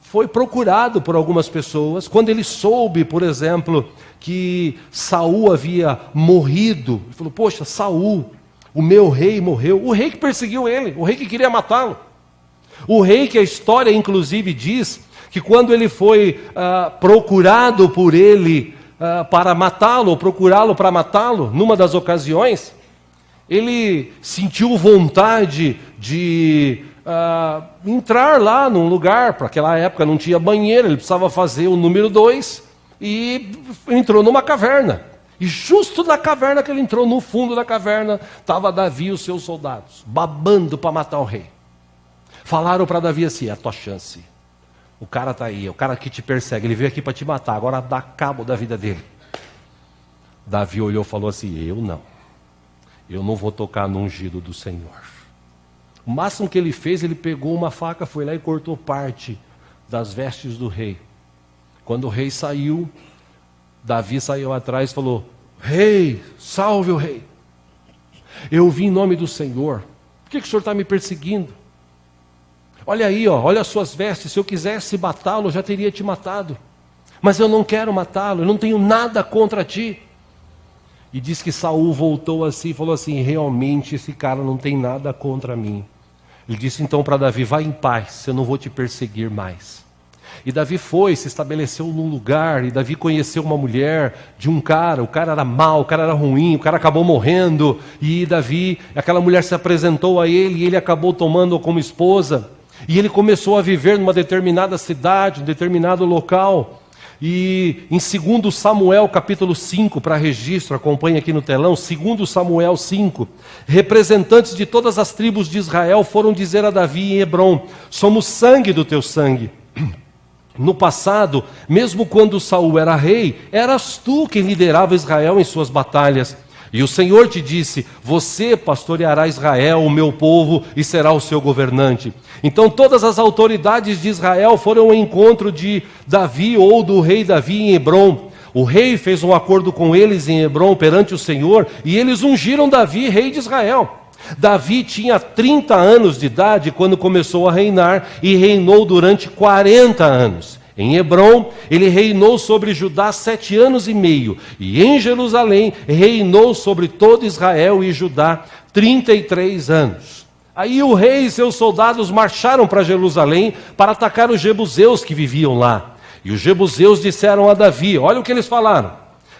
foi procurado por algumas pessoas. Quando ele soube, por exemplo, que Saul havia morrido, ele falou: poxa, Saul, o meu rei morreu. O rei que perseguiu ele, o rei que queria matá-lo. O rei que a história inclusive diz que quando ele foi procurado por ele para matá-lo, ou procurá-lo para matá-lo, numa das ocasiões, ele sentiu vontade de entrar lá num lugar, para aquela época não tinha banheiro, ele precisava fazer o número 2, e entrou numa caverna. E justo na caverna que ele entrou, no fundo da caverna, estava Davi e os seus soldados, babando para matar o rei. Falaram para Davi assim: é a tua chance. O cara está aí, é o cara que te persegue, ele veio aqui para te matar, agora dá cabo da vida dele. Davi olhou e falou assim: eu não vou tocar no ungido do Senhor. O máximo que ele fez, ele pegou uma faca, foi lá e cortou parte das vestes do rei. Quando o rei saiu, Davi saiu atrás e falou: rei, salve o rei. Eu vim em nome do Senhor. Por que o senhor está me perseguindo? Olha aí, olha as suas vestes. Se eu quisesse matá-lo, eu já teria te matado. Mas eu não quero matá-lo, eu não tenho nada contra ti. E diz que Saul voltou assim e falou assim: realmente esse cara não tem nada contra mim. Ele disse então para Davi: vai em paz, eu não vou te perseguir mais. E Davi foi, se estabeleceu num lugar, e Davi conheceu uma mulher de um cara, o cara era mau, o cara era ruim, o cara acabou morrendo, e Davi, aquela mulher se apresentou a ele, e ele acabou tomando-a como esposa, e ele começou a viver numa determinada cidade, um determinado local. E em 2 Samuel capítulo 5, para registro, acompanhe aqui no telão, 2 Samuel 5, representantes de todas as tribos de Israel foram dizer a Davi em Hebrom: somos sangue do teu sangue. No passado, mesmo quando Saul era rei, eras tu quem liderava Israel em suas batalhas. E o Senhor te disse: você pastoreará Israel, o meu povo, e será o seu governante. Então todas as autoridades de Israel foram ao encontro de Davi ou do rei Davi em Hebrom. O rei fez um acordo com eles em Hebrom perante o Senhor, e eles ungiram Davi rei de Israel. Davi tinha 30 anos de idade quando começou a reinar, e reinou durante 40 anos. Em Hebrom, ele reinou sobre Judá 7 anos e meio, e em Jerusalém reinou sobre todo Israel e Judá 33 anos. Aí o rei e seus soldados marcharam para Jerusalém para atacar os jebuseus que viviam lá. E os jebuseus disseram a Davi, olha o que eles falaram: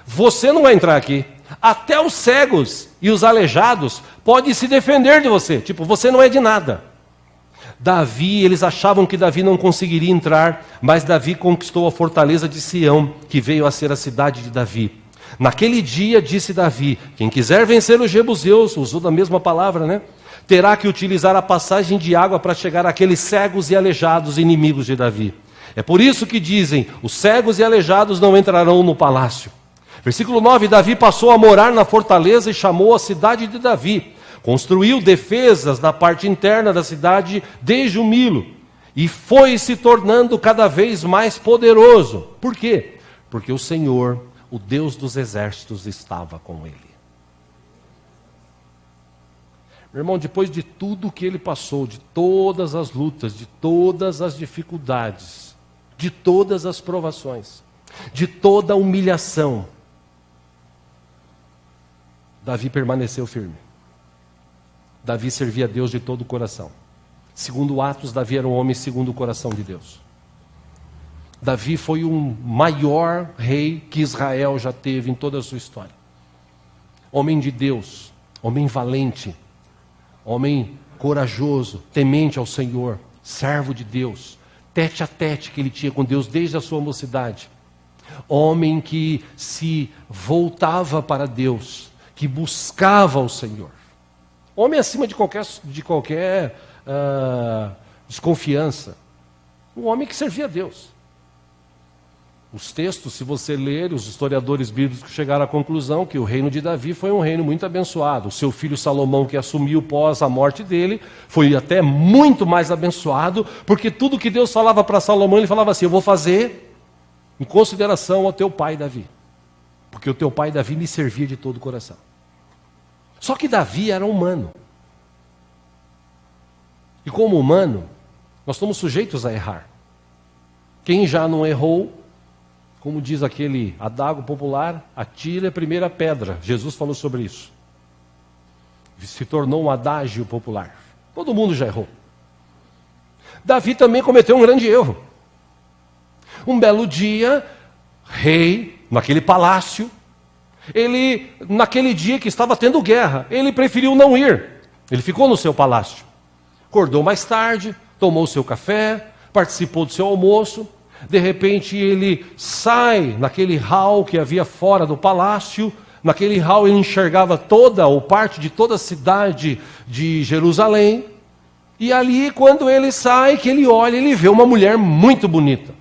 você não vai entrar aqui. Até os cegos e os aleijados podem se defender de você. Tipo, você não é de nada. Davi, eles achavam que Davi não conseguiria entrar, mas Davi conquistou a fortaleza de Sião, que veio a ser a cidade de Davi. Naquele dia, disse Davi, quem quiser vencer os jebuseus, usou da mesma palavra, né? Terá que utilizar a passagem de água para chegar àqueles cegos e aleijados inimigos de Davi. É por isso que dizem, os cegos e aleijados não entrarão no palácio. Versículo 9, Davi passou a morar na fortaleza e chamou a cidade de Davi. Construiu defesas na parte interna da cidade desde o Milo. E foi se tornando cada vez mais poderoso. Por quê? Porque o Senhor, o Deus dos exércitos, estava com ele. Meu irmão, depois de tudo que ele passou, de todas as lutas, de todas as dificuldades, de todas as provações, de toda a humilhação, Davi permaneceu firme. Davi servia a Deus de todo o coração. Segundo Atos, Davi era um homem segundo o coração de Deus. Davi foi o maior rei que Israel já teve em toda a sua história. Homem de Deus, homem valente, homem corajoso, temente ao Senhor, servo de Deus, tete a tete que ele tinha com Deus desde a sua mocidade. Homem que se voltava para Deus, que buscava o Senhor. Homem acima de qualquer desconfiança. Um homem que servia a Deus. Os textos, se você ler, os historiadores bíblicos chegaram à conclusão que o reino de Davi foi um reino muito abençoado. O seu filho Salomão, que assumiu pós a morte dele, foi até muito mais abençoado, porque tudo que Deus falava para Salomão, ele falava assim, eu vou fazer em consideração ao teu pai Davi. Porque o teu pai Davi me servia de todo o coração. Só que Davi era humano. E como humano, nós estamos sujeitos a errar. Quem já não errou, como diz aquele adágio popular, atire a primeira pedra. Jesus falou sobre isso. Se tornou um adágio popular. Todo mundo já errou. Davi também cometeu um grande erro. Um belo dia, rei, naquele palácio, ele, naquele dia que estava tendo guerra, ele preferiu não ir. Ele ficou no seu palácio. Acordou mais tarde, tomou seu café, participou do seu almoço. De repente ele sai naquele hall que havia fora do palácio. Naquele hall ele enxergava toda ou parte de toda a cidade de Jerusalém. E ali, quando ele sai, que ele olha, ele vê uma mulher muito bonita.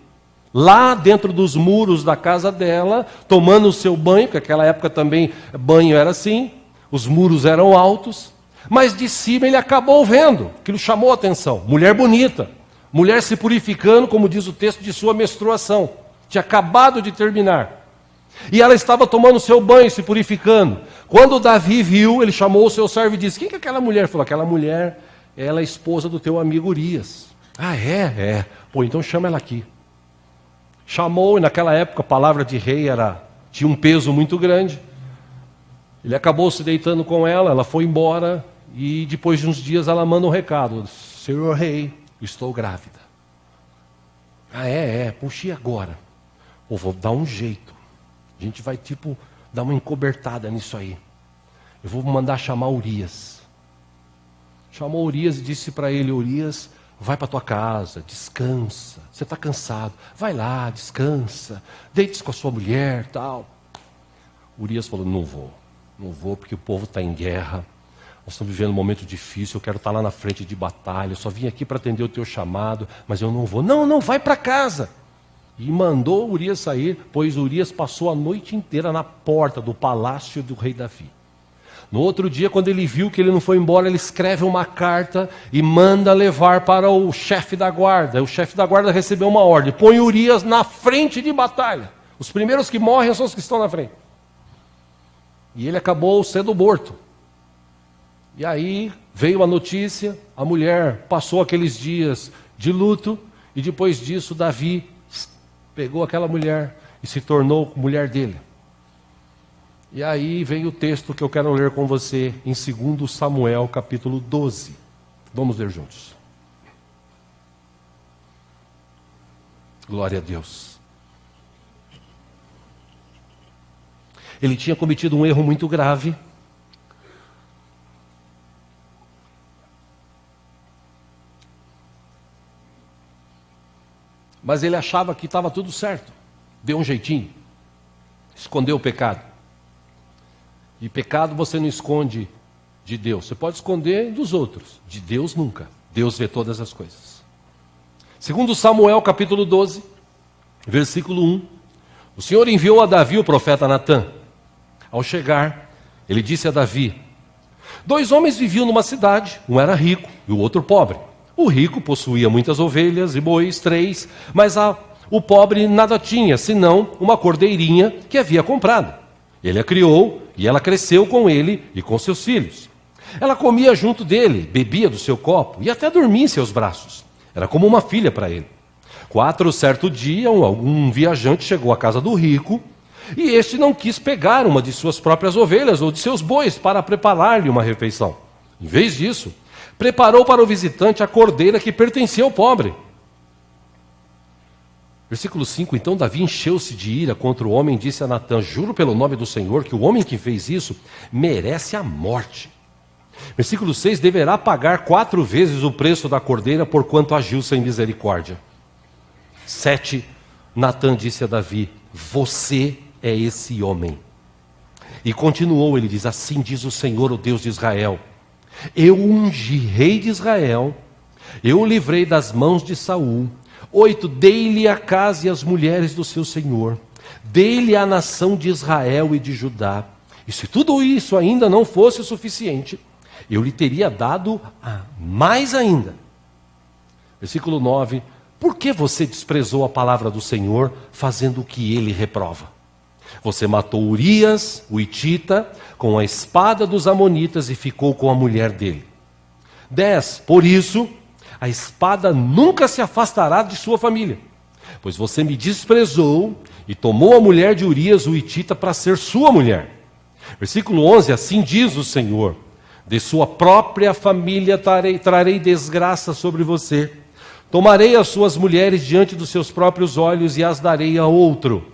Lá dentro dos muros da casa dela, tomando o seu banho, porque naquela época também banho era assim, os muros eram altos, mas de cima ele acabou vendo, aquilo chamou a atenção, mulher bonita, mulher se purificando, como diz o texto, de sua menstruação, tinha acabado de terminar, e ela estava tomando o seu banho, se purificando. Quando Davi viu, ele chamou o seu servo e disse, quem que é aquela mulher? Ele falou, aquela mulher, ela é a esposa do teu amigo Urias. Ah, é? Pô, então chama ela aqui. Chamou, e naquela época a palavra de rei tinha um peso muito grande. Ele acabou se deitando com ela, ela foi embora, e depois de uns dias ela manda um recado, Senhor rei, estou grávida. Ah, puxa, e agora? Pô, vou dar um jeito, a gente vai dar uma encobertada nisso aí. Eu vou mandar chamar Urias. Chamou Urias e disse para ele, Urias, vai para tua casa, descansa. Você está cansado. Vai lá, descansa. Deite-se com a sua mulher, tal. Urias falou, não vou porque o povo está em guerra. Nós estamos vivendo um momento difícil, eu quero estar lá na frente de batalha. Eu só vim aqui para atender o teu chamado, mas eu não vou. Não, vai para casa. E mandou Urias sair, pois Urias passou a noite inteira na porta do palácio do rei Davi. No outro dia, quando ele viu que ele não foi embora, ele escreve uma carta e manda levar para o chefe da guarda. O chefe da guarda recebeu uma ordem, põe Urias na frente de batalha. Os primeiros que morrem são os que estão na frente. E ele acabou sendo morto. E aí veio a notícia, a mulher passou aqueles dias de luto, e depois disso Davi pegou aquela mulher e se tornou mulher dele. E aí vem o texto que eu quero ler com você em 2 Samuel capítulo 12. Vamos ler juntos. Glória a Deus. Ele tinha cometido um erro muito grave. Mas ele achava que estava tudo certo. Deu um jeitinho. Escondeu o pecado. E pecado você não esconde de Deus. Você pode esconder dos outros. De Deus nunca. Deus vê todas as coisas. Segundo Samuel capítulo 12, versículo 1. O Senhor enviou a Davi o profeta Natã. Ao chegar, ele disse a Davi: 2 homens viviam numa cidade, um era rico e o outro pobre. O rico possuía muitas ovelhas e bois, 3, mas o pobre nada tinha, senão uma cordeirinha que havia comprado. Ele a criou e ela cresceu com ele e com seus filhos. Ela comia junto dele, bebia do seu copo e até dormia em seus braços. Era como uma filha para ele. 4 certo dia, algum viajante chegou à casa do rico e este não quis pegar uma de suas próprias ovelhas ou de seus bois para preparar-lhe uma refeição. Em vez disso, preparou para o visitante a cordeira que pertencia ao pobre. Versículo 5, então Davi encheu-se de ira contra o homem e disse a Natã: juro pelo nome do Senhor que o homem que fez isso merece a morte. Versículo 6, deverá pagar 4 vezes o preço da cordeira porquanto agiu sem misericórdia. 7, Natã disse a Davi: você é esse homem. E continuou, ele diz: assim diz o Senhor, o Deus de Israel: eu ungi rei de Israel, eu o livrei das mãos de Saul. 8, dei-lhe a casa e as mulheres do seu senhor, dei-lhe a nação de Israel e de Judá. E se tudo isso ainda não fosse o suficiente, eu lhe teria dado mais ainda. Versículo 9, por que você desprezou a palavra do Senhor, fazendo o que ele reprova? Você matou Urias, o hitita, com a espada dos amonitas e ficou com a mulher dele. 10, por isso, a espada nunca se afastará de sua família, pois você me desprezou e tomou a mulher de Urias, o hitita, para ser sua mulher. Versículo 11, assim diz o Senhor: de sua própria família trarei desgraça sobre você. Tomarei as suas mulheres diante dos seus próprios olhos e as darei a outro,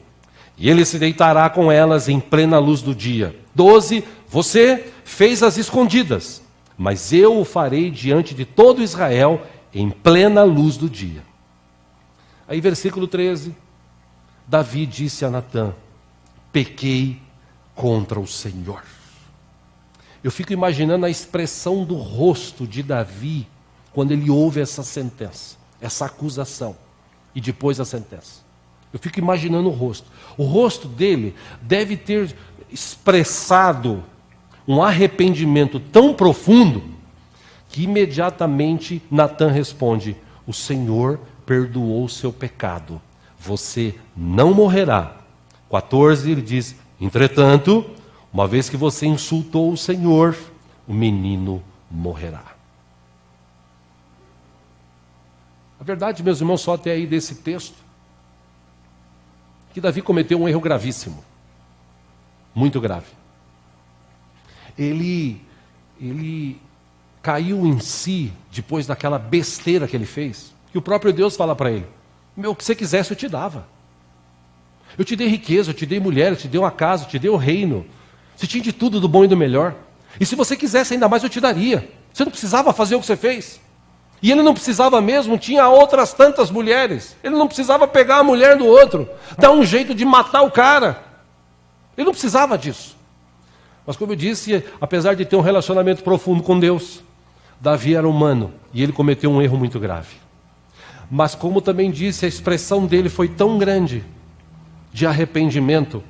e ele se deitará com elas em plena luz do dia. 12, você fez as escondidas, mas eu o farei diante de todo Israel em plena luz do dia. Aí versículo 13, Davi disse a Natã: pequei contra o Senhor. Eu fico imaginando a expressão do rosto de Davi quando ele ouve essa sentença, essa acusação, e depois a sentença. Eu fico imaginando o rosto. O rosto dele deve ter expressado um arrependimento tão profundo que imediatamente Natã responde: o Senhor perdoou o seu pecado, você não morrerá. 14, ele diz: entretanto, uma vez que você insultou o Senhor, o menino morrerá. A verdade, meus irmãos, só até aí desse texto, que Davi cometeu um erro gravíssimo, muito grave. Ele caiu em si depois daquela besteira que ele fez, que o próprio Deus fala para ele: o que você quisesse eu te dava. Eu te dei riqueza, eu te dei mulher, eu te dei uma casa, eu te dei o reino. Você tinha de tudo, do bom e do melhor. E se você quisesse ainda mais, eu te daria. Você não precisava fazer o que você fez. E ele não precisava mesmo, tinha outras tantas mulheres. Ele não precisava pegar a mulher do outro, dar um jeito de matar o cara. Ele não precisava disso. Mas como eu disse, apesar de ter um relacionamento profundo com Deus, Davi era humano e ele cometeu um erro muito grave. Mas como também disse, a expressão dele foi tão grande de arrependimento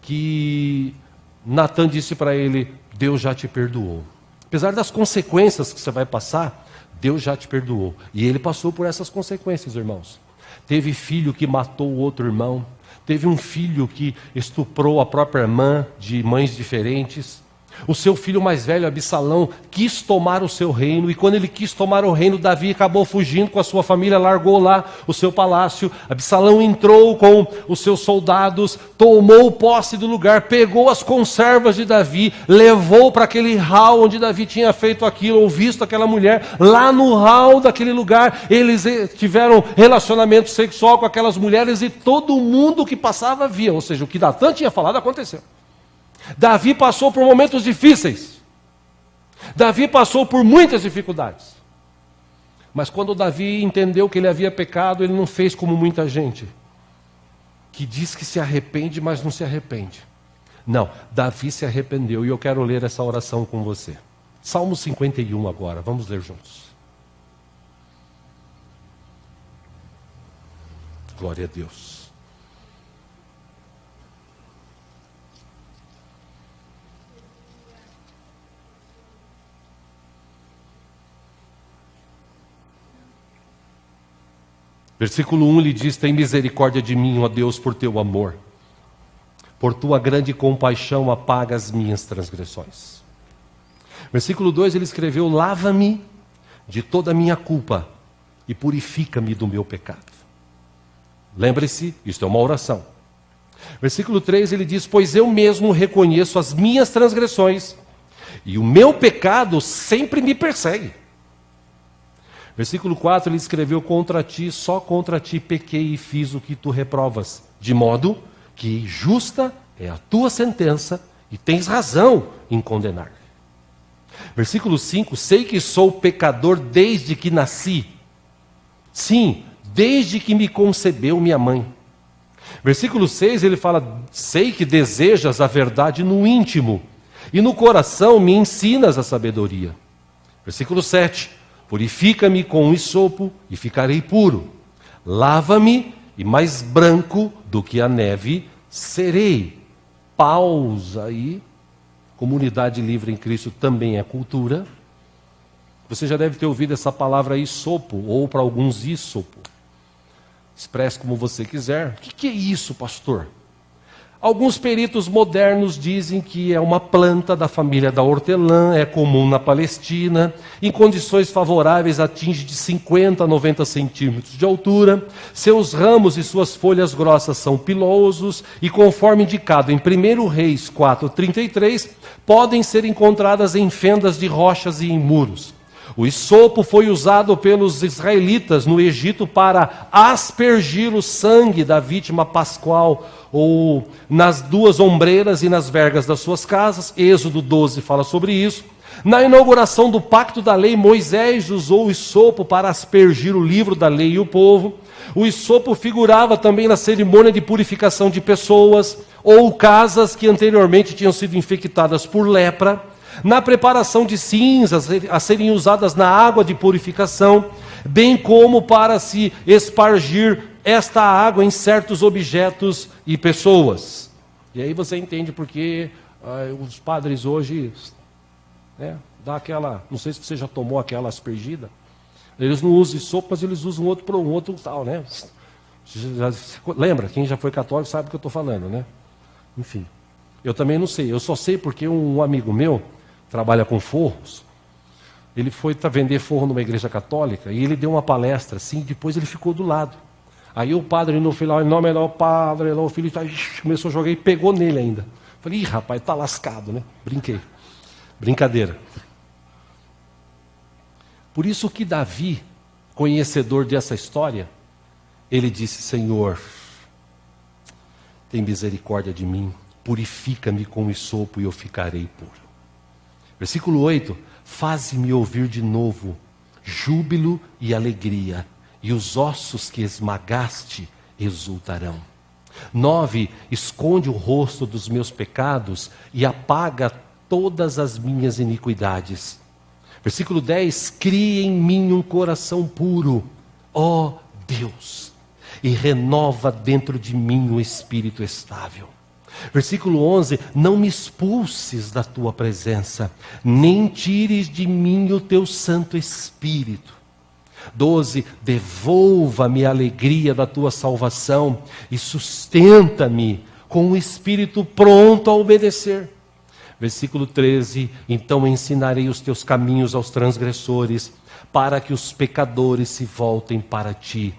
que Natã disse para ele: Deus já te perdoou. Apesar das consequências que você vai passar, Deus já te perdoou. E ele passou por essas consequências, irmãos. Teve filho que matou o outro irmão. Teve um filho que estuprou a própria irmã de mães diferentes. O seu filho mais velho, Absalão, quis tomar o seu reino, e quando ele quis tomar o reino, Davi acabou fugindo com a sua família, largou lá o seu palácio. Absalão entrou com os seus soldados, tomou posse do lugar, pegou as conservas de Davi, levou para aquele hall onde Davi tinha feito aquilo, ou visto aquela mulher. Lá no hall daquele lugar, eles tiveram relacionamento sexual com aquelas mulheres, e todo mundo que passava via, ou seja, o que Natan tinha falado aconteceu. Davi passou por momentos difíceis. Davi passou por muitas dificuldades. Mas quando Davi entendeu que ele havia pecado, ele não fez como muita gente, que diz que se arrepende, mas não se arrepende. Não, Davi se arrependeu, e eu quero ler essa oração com você. Salmo 51 agora, vamos ler juntos. Glória a Deus. Versículo 1 lhe diz: tem misericórdia de mim, ó Deus, por teu amor. Por tua grande compaixão apaga as minhas transgressões. Versículo 2 ele escreveu: lava-me de toda a minha culpa e purifica-me do meu pecado. Lembre-se, isto é uma oração. Versículo 3 ele diz: pois eu mesmo reconheço as minhas transgressões e o meu pecado sempre me persegue. Versículo 4, ele escreveu: contra ti, só contra ti pequei e fiz o que tu reprovas, de modo que justa é a tua sentença e tens razão em condenar. Versículo 5, sei que sou pecador desde que nasci. Sim, desde que me concebeu minha mãe. Versículo 6, ele fala: sei que desejas a verdade no íntimo, e no coração me ensinas a sabedoria. Versículo 7, purifica-me com o hisopo e ficarei puro. Lava-me e mais branco do que a neve serei. Pausa aí. Comunidade livre em Cristo também é cultura. Você já deve ter ouvido essa palavra hisopo, ou para alguns hisopo. Expresse como você quiser. O que é isso, pastor? Alguns peritos modernos dizem que é uma planta da família da hortelã, é comum na Palestina, em condições favoráveis atinge de 50 a 90 centímetros de altura, seus ramos e suas folhas grossas são pilosos e, conforme indicado em 1 Reis 4:33, podem ser encontradas em fendas de rochas e em muros. O hisopo foi usado pelos israelitas no Egito para aspergir o sangue da vítima pascual, ou nas duas ombreiras e nas vergas das suas casas. Êxodo 12 fala sobre isso. Na inauguração do pacto da lei, Moisés usou o hisopo para aspergir o livro da lei e o povo. O hisopo figurava também na cerimônia de purificação de pessoas, ou casas que anteriormente tinham sido infectadas por lepra, na preparação de cinzas a serem usadas na água de purificação, bem como para se espargir esta água em certos objetos e pessoas. E aí você entende porque os padres hoje, dá aquela, não sei se você já tomou aquela aspergida, eles não usam sopa, mas eles usam outro tal, né? Lembra? Quem já foi católico sabe o que eu estou falando, né? Enfim, eu também não sei, eu só sei porque um amigo meu trabalha com forros, ele foi vender forro numa igreja católica, e ele deu uma palestra assim, depois ele ficou do lado. Aí o padre no final, em nome do Padre, o filho começou a jogar e pegou nele ainda. Falei: ih, rapaz, tá lascado, né? Brinquei. Brincadeira. Por isso que Davi, conhecedor dessa história, ele disse: Senhor, tem misericórdia de mim, purifica-me com o hisopo e eu ficarei puro. Versículo 8, faze-me ouvir de novo júbilo e alegria, e os ossos que esmagaste exultarão. 9, esconde o rosto dos meus pecados e apaga todas as minhas iniquidades. Versículo 10, cria em mim um coração puro, ó Deus, e renova dentro de mim um espírito estável. Versículo 11, não me expulses da tua presença, nem tires de mim o teu Santo Espírito. 12, devolva-me a alegria da tua salvação e sustenta-me com o espírito pronto a obedecer. Versículo 13, então ensinarei os teus caminhos aos transgressores, para que os pecadores se voltem para ti.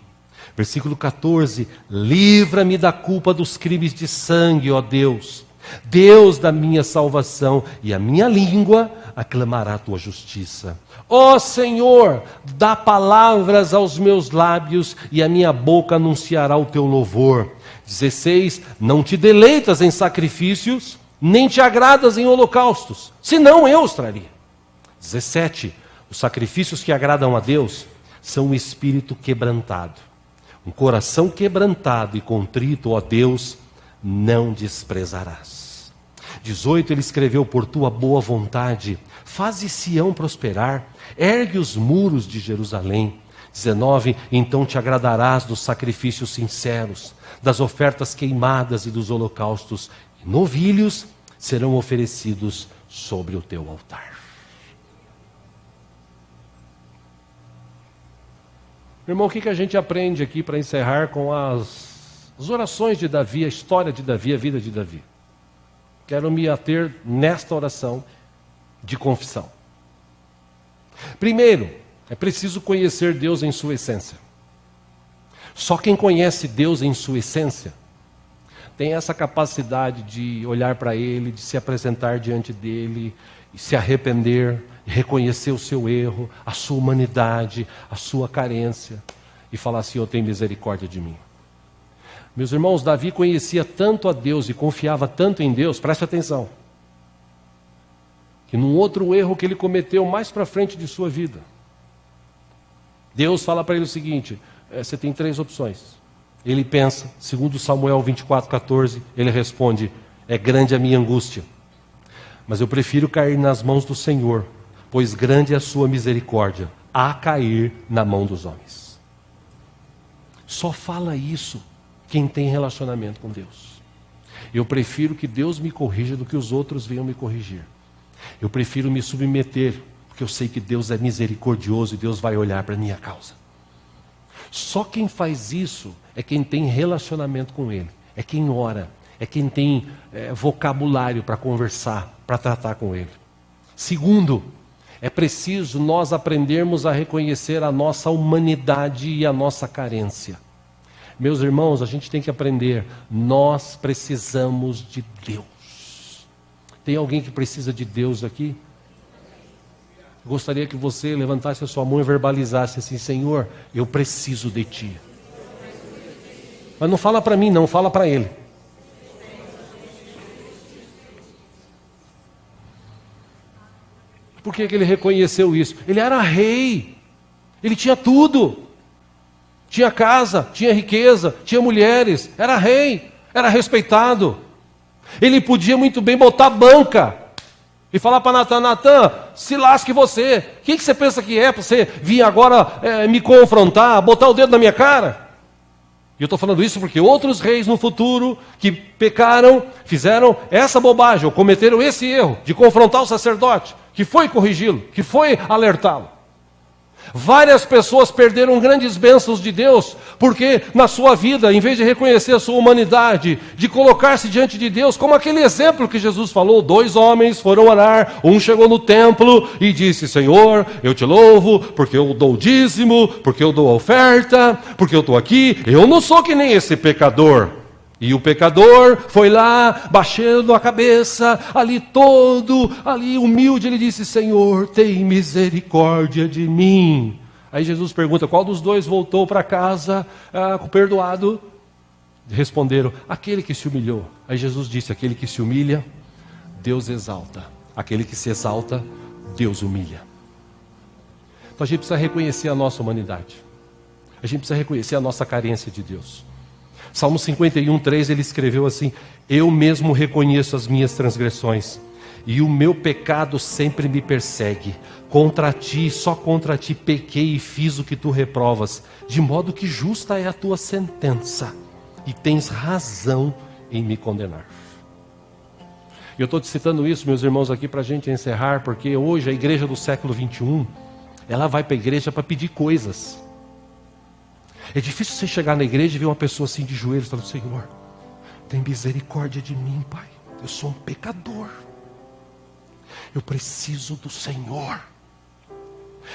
Versículo 14, livra-me da culpa dos crimes de sangue, ó Deus, Deus da minha salvação, e a minha língua aclamará a tua justiça. Ó Senhor, dá palavras aos meus lábios, e a minha boca anunciará o teu louvor. 16, não te deleitas em sacrifícios, nem te agradas em holocaustos, senão eu os traria. 17, os sacrifícios que agradam a Deus são um espírito quebrantado. Um coração quebrantado e contrito, ó Deus, não desprezarás. 18, ele escreveu, por tua boa vontade, faze Sião prosperar, ergue os muros de Jerusalém. 19, então te agradarás dos sacrifícios sinceros, das ofertas queimadas e dos holocaustos, e novilhos serão oferecidos sobre o teu altar. Irmão, o que a gente aprende aqui para encerrar com as orações de Davi, a história de Davi, a vida de Davi? Quero me ater nesta oração de confissão. Primeiro, é preciso conhecer Deus em sua essência. Só quem conhece Deus em sua essência tem essa capacidade de olhar para Ele, de se apresentar diante dEle, e se arrepender, reconhecer o seu erro, a sua humanidade, a sua carência, e falar: Senhor, tem misericórdia de mim. Meus irmãos, Davi conhecia tanto a Deus e confiava tanto em Deus, preste atenção, que num outro erro que ele cometeu mais para frente de sua vida, Deus fala para ele o seguinte: você tem 3 opções. Ele pensa, segundo Samuel 24:14, ele responde: é grande a minha angústia, mas eu prefiro cair nas mãos do Senhor, pois grande é a sua misericórdia, a cair na mão dos homens. Só fala isso quem tem relacionamento com Deus. Eu prefiro que Deus me corrija do que os outros venham me corrigir. Eu prefiro me submeter, porque eu sei que Deus é misericordioso e Deus vai olhar para a minha causa. Só quem faz isso é quem tem relacionamento com Ele, é quem ora, é quem tem vocabulário para conversar, para tratar com Ele. Segundo, é preciso nós aprendermos a reconhecer a nossa humanidade e a nossa carência. Meus irmãos, a gente tem que aprender, nós precisamos de Deus. Tem alguém que precisa de Deus aqui? Gostaria que você levantasse a sua mão e verbalizasse assim: Senhor, eu preciso de Ti. Mas não fala para mim não, fala para Ele. Por que ele reconheceu isso? Ele era rei, ele tinha tudo. Tinha casa, tinha riqueza, tinha mulheres, era rei, era respeitado. Ele podia muito bem botar banca e falar para Natan: Natan, se lasque você. O que você pensa que é para você vir agora me confrontar, botar o dedo na minha cara? E eu estou falando isso porque outros reis no futuro que pecaram, fizeram essa bobagem, ou cometeram esse erro de confrontar o sacerdote, que foi corrigi-lo, que foi alertá-lo. Várias pessoas perderam grandes bênçãos de Deus, porque na sua vida, em vez de reconhecer a sua humanidade, de colocar-se diante de Deus, como aquele exemplo que Jesus falou: 2 homens foram orar, um chegou no templo e disse: Senhor, eu te louvo, porque eu dou o dízimo, porque eu dou a oferta, porque eu estou aqui, eu não sou que nem esse pecador. E o pecador foi lá, baixando a cabeça, ali humilde, ele disse: Senhor, tem misericórdia de mim. Aí Jesus pergunta: qual dos 2 voltou para casa perdoado? Responderam: aquele que se humilhou. Aí Jesus disse: aquele que se humilha, Deus exalta. Aquele que se exalta, Deus humilha. Então a gente precisa reconhecer a nossa humanidade. A gente precisa reconhecer a nossa carência de Deus. Salmo 51:3, ele escreveu assim: eu mesmo reconheço as minhas transgressões, e o meu pecado sempre me persegue. Contra ti, só contra ti pequei e fiz o que tu reprovas, de modo que justa é a tua sentença, e tens razão em me condenar. Eu estou te citando isso, meus irmãos, aqui para a gente encerrar, porque hoje a igreja do século 21, ela vai para a igreja para pedir coisas. É difícil você chegar na igreja e ver uma pessoa assim de joelhos, falando: Senhor, tem misericórdia de mim, Pai, eu sou um pecador. Eu preciso do Senhor.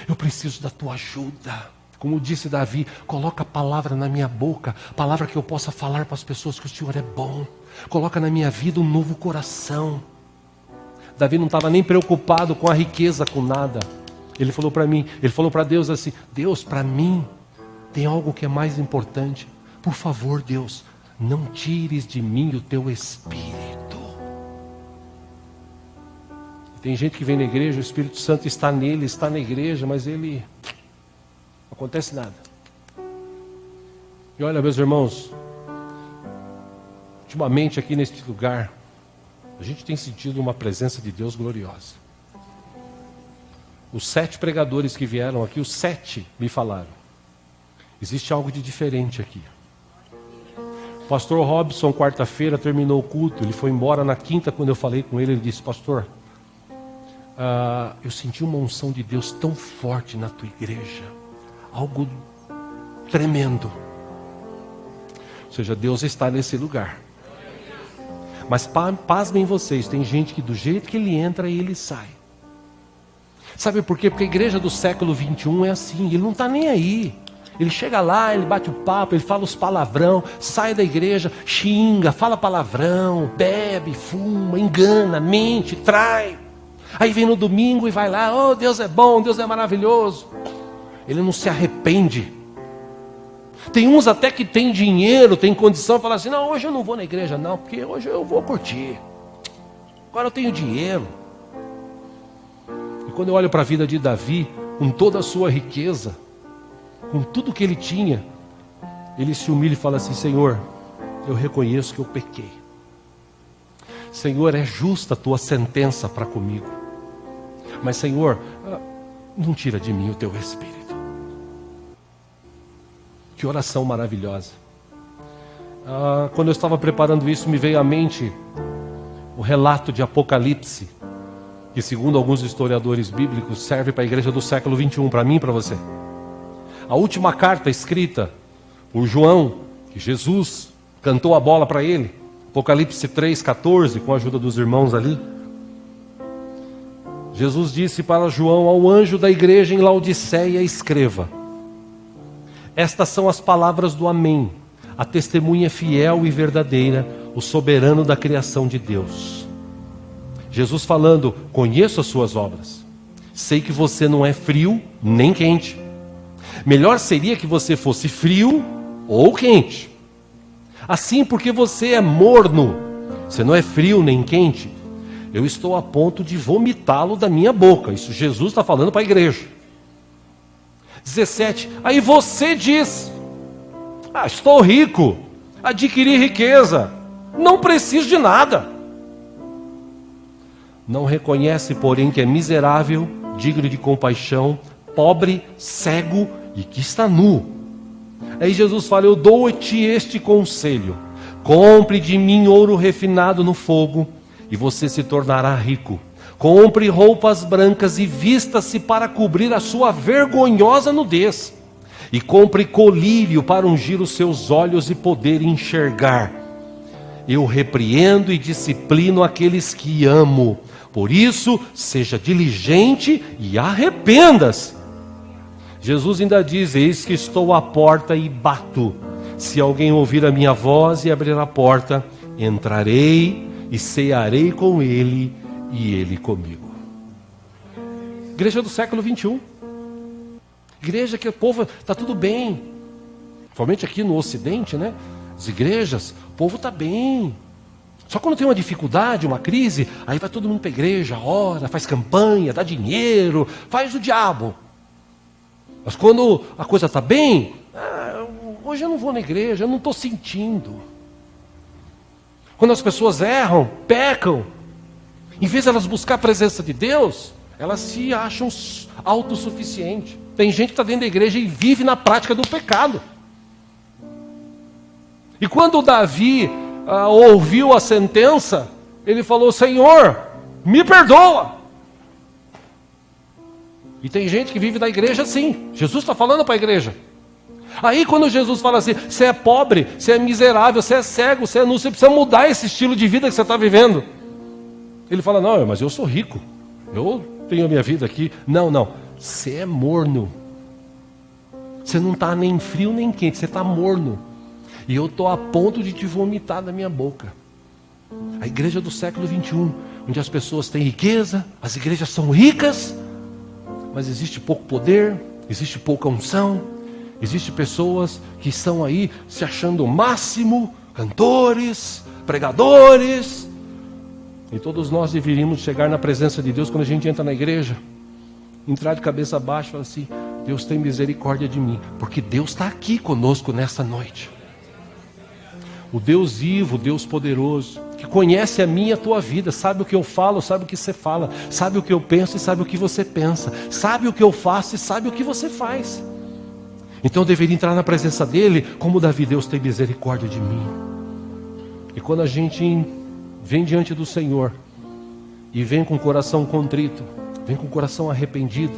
Eu preciso da tua ajuda. Como disse Davi, coloca a palavra na minha boca, palavra que eu possa falar para as pessoas que o Senhor é bom. Coloca na minha vida um novo coração. Davi não estava nem preocupado com a riqueza, com nada. Ele falou para mim, ele falou para Deus assim: Deus, para mim tem algo que é mais importante. Por favor, Deus, não tires de mim o teu Espírito. Tem gente que vem na igreja, o Espírito Santo está nele, está na igreja, mas ele não acontece nada. E olha, meus irmãos, ultimamente aqui neste lugar, a gente tem sentido uma presença de Deus gloriosa. Os 7 pregadores que vieram aqui, os 7 me falaram: existe algo de diferente aqui. O pastor Robson, quarta-feira, terminou o culto, ele foi embora na quinta. Quando eu falei com ele, ele disse: pastor, eu senti uma unção de Deus tão forte na tua igreja, algo tremendo. Ou seja, Deus está nesse lugar. Mas pasmem vocês, tem gente que do jeito que ele entra, ele sai. Sabe por quê? Porque a igreja do século 21 é assim, ele não está nem aí. Ele chega lá, ele bate o papo, ele fala os palavrão, sai da igreja, xinga, fala palavrão, bebe, fuma, engana, mente, trai. Aí vem no domingo e vai lá: oh, Deus é bom, Deus é maravilhoso. Ele não se arrepende. Tem uns até que tem dinheiro, tem condição, fala assim: não, hoje eu não vou na igreja não, porque hoje eu vou curtir. Agora eu tenho dinheiro. E quando eu olho para a vida de Davi, com toda a sua riqueza, com tudo que ele tinha, ele se humilha e fala assim: Senhor, eu reconheço que eu pequei. Senhor, é justa a tua sentença para comigo. Mas Senhor, não tira de mim o teu Espírito. Que oração maravilhosa. Quando eu estava preparando isso, me veio à mente o relato de Apocalipse, que segundo alguns historiadores bíblicos serve para a igreja do século 21, para mim e para você. A última carta escrita por João, que Jesus cantou a bola para ele, Apocalipse 3,14, com a ajuda dos irmãos ali. Jesus disse para João: ao anjo da igreja em Laodiceia escreva: estas são as palavras do Amém, a testemunha fiel e verdadeira, o soberano da criação de Deus. Jesus falando: conheço as suas obras, sei que você não é frio nem quente. Melhor seria que você fosse frio ou quente. Assim, porque você é morno, você não é frio nem quente, eu estou a ponto de vomitá-lo da minha boca. Isso Jesus está falando para a igreja. 17, aí você diz: estou rico, adquiri riqueza, não preciso de nada. Não reconhece, porém, que é miserável, digno de compaixão, pobre, cego e que está nu. Aí Jesus fala: eu dou-te este conselho: compre de mim ouro refinado no fogo, e você se tornará rico. Compre roupas brancas e vista-se para cobrir a sua vergonhosa nudez. E compre colírio para ungir os seus olhos e poder enxergar. Eu repreendo e disciplino aqueles que amo. Por isso, seja diligente e arrependa-se. Jesus ainda diz: eis que estou à porta e bato. Se alguém ouvir a minha voz e abrir a porta, entrarei e cearei com ele e ele comigo. Igreja do século 21. Igreja que o povo está tudo bem. Principalmente aqui no Ocidente, né? As igrejas, o povo está bem. Só quando tem uma dificuldade, uma crise, aí vai todo mundo para a igreja, ora, faz campanha, dá dinheiro, faz o diabo. Mas quando a coisa está bem, hoje eu não vou na igreja, eu não estou sentindo. Quando as pessoas erram, pecam, em vez de elas buscar a presença de Deus, elas se acham autossuficientes. Tem gente que está dentro da igreja e vive na prática do pecado. E quando Davi ouviu a sentença, ele falou: Senhor, me perdoa. E tem gente que vive da igreja assim. Jesus está falando para a igreja. Aí quando Jesus fala assim: você é pobre, você é miserável, você é cego, você é nu, você precisa mudar esse estilo de vida que você está vivendo. Ele fala: não, mas eu sou rico. eu tenho a minha vida aqui. Não, não, você é morno. Você não está nem frio nem quente, você está morno. E eu estou a ponto de te vomitar da minha boca. A igreja do século 21, onde as pessoas têm riqueza, as igrejas são ricas, mas existe pouco poder, existe pouca unção, existe pessoas que estão aí se achando o máximo, cantores, pregadores. E todos nós deveríamos chegar na presença de Deus quando a gente entra na igreja, entrar de cabeça baixa e falar assim: Deus tem misericórdia de mim, porque Deus está aqui conosco nessa noite. O Deus vivo, o Deus poderoso, que conhece a minha e a tua vida, sabe o que eu falo, sabe o que você fala, sabe o que eu penso e sabe o que você pensa, sabe o que eu faço e sabe o que você faz. Então eu deveria entrar na presença dele como Davi: Deus tem misericórdia de mim. E quando a gente vem diante do Senhor e vem com o coração contrito, vem com o coração arrependido,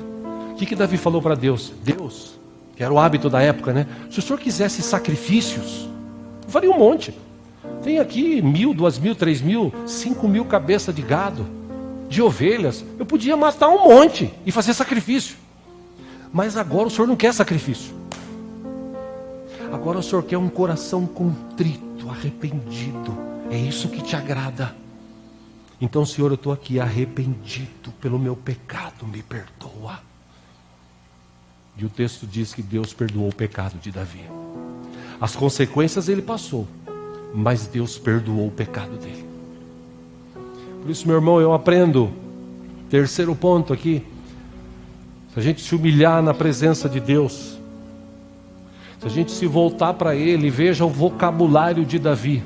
o que Davi falou para Deus? Deus, que era o hábito da época, né? Se o Senhor quisesse sacrifícios, eu faria um monte. Tem aqui 1.000, 2.000, 3.000, 5.000 cabeças de gado, de ovelhas. Eu podia matar um monte e fazer sacrifício. Mas agora o Senhor não quer sacrifício. Agora o Senhor quer um coração contrito, arrependido. É isso que te agrada. Então, Senhor, eu estou aqui arrependido pelo meu pecado, me perdoa. E o texto diz que Deus perdoou o pecado de Davi. As consequências ele passou, mas Deus perdoou o pecado dele. Por isso, meu irmão, eu aprendo, terceiro ponto aqui, se a gente se humilhar na presença de Deus, se a gente se voltar para Ele, veja o vocabulário de Davi.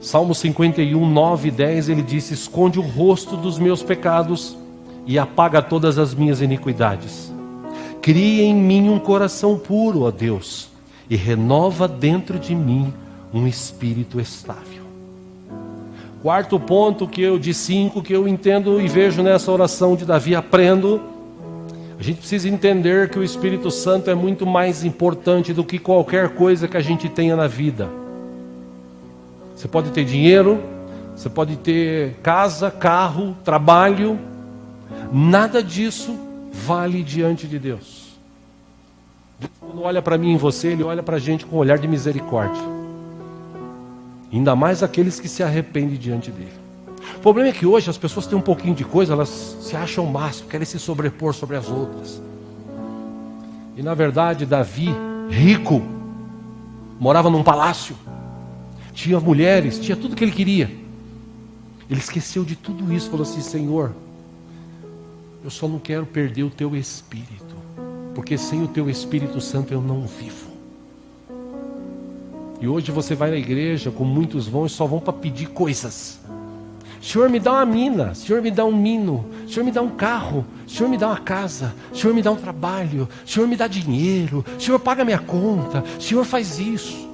Salmo 51, 9 e 10, ele disse: esconde o rosto dos meus pecados e apaga todas as minhas iniquidades. Cria em mim um coração puro, ó Deus, e renova dentro de mim um espírito estável. Quarto ponto de 5 que eu entendo e vejo nessa oração de Davi, aprendo. A gente precisa entender que o Espírito Santo é muito mais importante do que qualquer coisa que a gente tenha na vida. Você pode ter dinheiro, você pode ter casa, carro, trabalho, nada disso vale diante de Deus. Deus, quando olha para mim e você, Ele olha para a gente com um olhar de misericórdia. Ainda mais aqueles que se arrependem diante dEle. O problema é que hoje as pessoas têm um pouquinho de coisa, elas se acham o máximo, querem se sobrepor sobre as outras. E na verdade, Davi, rico, morava num palácio, tinha mulheres, tinha tudo que ele queria. Ele esqueceu de tudo isso, falou assim: Senhor, eu só não quero perder o teu Espírito, porque sem o teu Espírito Santo eu não vivo. E hoje você vai na igreja, como muitos vão, e só vão para pedir coisas. Senhor, me dá uma mina, Senhor, me dá um mino, Senhor, me dá um carro, Senhor, me dá uma casa, Senhor, me dá um trabalho, Senhor, me dá dinheiro, Senhor, paga minha conta, Senhor, faz isso.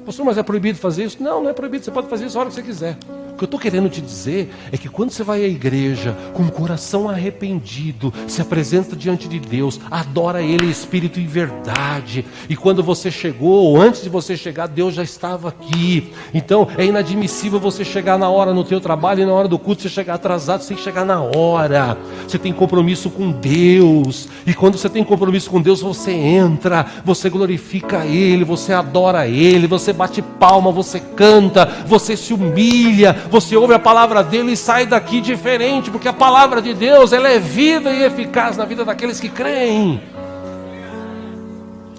Pastor, mas é proibido fazer isso? Não, não é proibido, você pode fazer isso a hora que você quiser. O que eu estou querendo te dizer é que quando você vai à igreja com o coração arrependido, se apresenta diante de Deus, adora Ele em espírito e verdade, e quando você chegou, ou antes de você chegar, Deus já estava aqui. Então é inadmissível você chegar na hora no teu trabalho, e na hora do culto você chegar atrasado. Você tem que chegar na hora. Você tem compromisso com Deus, e quando você tem compromisso com Deus, você entra, você glorifica Ele, você adora Ele, você bate palma, você canta, você se humilha, você ouve a palavra dele e sai daqui diferente, porque a palavra de Deus, ela é viva e eficaz na vida daqueles que creem.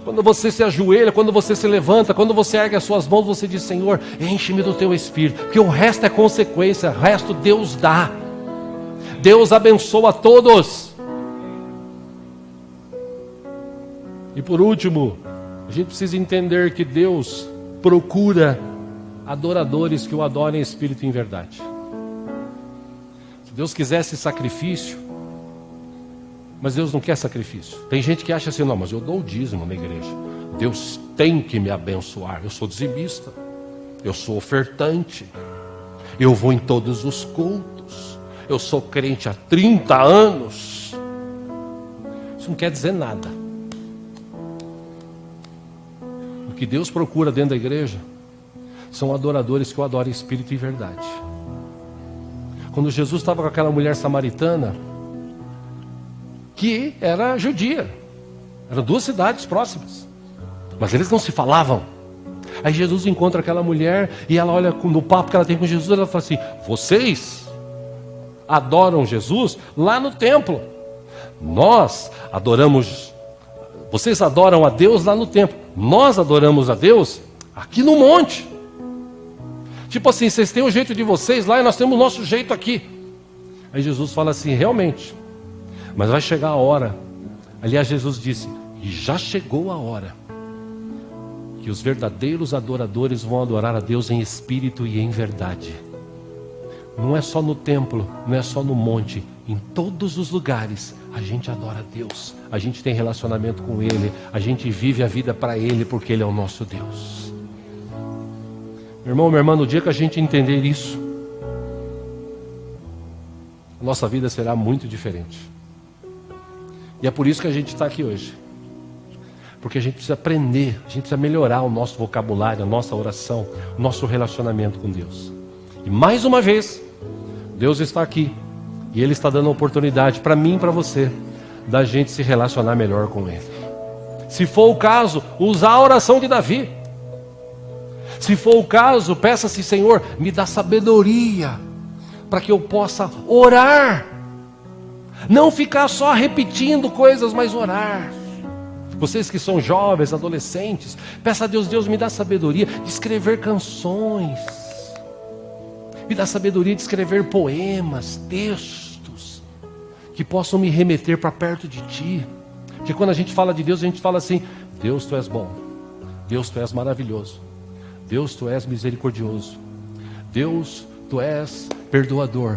Quando você se ajoelha, quando você se levanta, quando você ergue as suas mãos, você diz: Senhor, enche-me do teu Espírito, porque o resto é consequência, o resto Deus dá. Deus abençoa a todos. E por último, a gente precisa entender que Deus procura adoradores que o adorem em espírito e em verdade. Se Deus quisesse sacrifício, mas Deus não quer sacrifício. Tem gente que acha assim: não, mas eu dou o dízimo na igreja, Deus tem que me abençoar, eu sou dizimista, eu sou ofertante, eu vou em todos os cultos, eu sou crente há 30 anos. Isso não quer dizer nada. O que Deus procura dentro da igreja são adoradores que o adoram em espírito e verdade. quando Jesus estava com aquela mulher samaritana, que era judia. Eram duas cidades próximas, mas eles não se falavam. Aí Jesus encontra aquela mulher e ela olha no papo que ela tem com Jesus, ela fala assim: vocês adoram Jesus lá no templo. Nós adoramos, vocês adoram a Deus lá no templo. Nós adoramos a Deus aqui no monte. Tipo assim, vocês têm o jeito de vocês lá e nós temos o nosso jeito aqui. Aí Jesus fala assim: realmente, mas vai chegar a hora. Aliás, Jesus disse: e já chegou a hora que os verdadeiros adoradores vão adorar a Deus em espírito e em verdade. Não é só no templo, não é só no monte, em todos os lugares a gente adora a Deus, a gente tem relacionamento com Ele, a gente vive a vida para Ele, porque Ele é o nosso Deus. Meu irmão, minha irmã, no dia que a gente entender isso, a nossa vida será muito diferente. E é por isso que a gente está aqui hoje. Porque a gente precisa aprender, a gente precisa melhorar o nosso vocabulário, a nossa oração, o nosso relacionamento com Deus. E mais uma vez, Deus está aqui. E Ele está dando a oportunidade para mim e para você, da gente se relacionar melhor com Ele. Se for o caso, usar a oração de Davi. Se for o caso, peça-se: Senhor, me dá sabedoria, para que eu possa orar. Não ficar só repetindo coisas, mas orar. Vocês que são jovens, adolescentes, peça a Deus: Deus, me dá sabedoria de escrever canções. Me dá sabedoria de escrever poemas, textos, que possam me remeter para perto de Ti. Porque quando a gente fala de Deus, a gente fala assim: Deus, Tu és bom. Deus, Tu és maravilhoso. Deus, Tu és misericordioso. Deus, Tu és perdoador.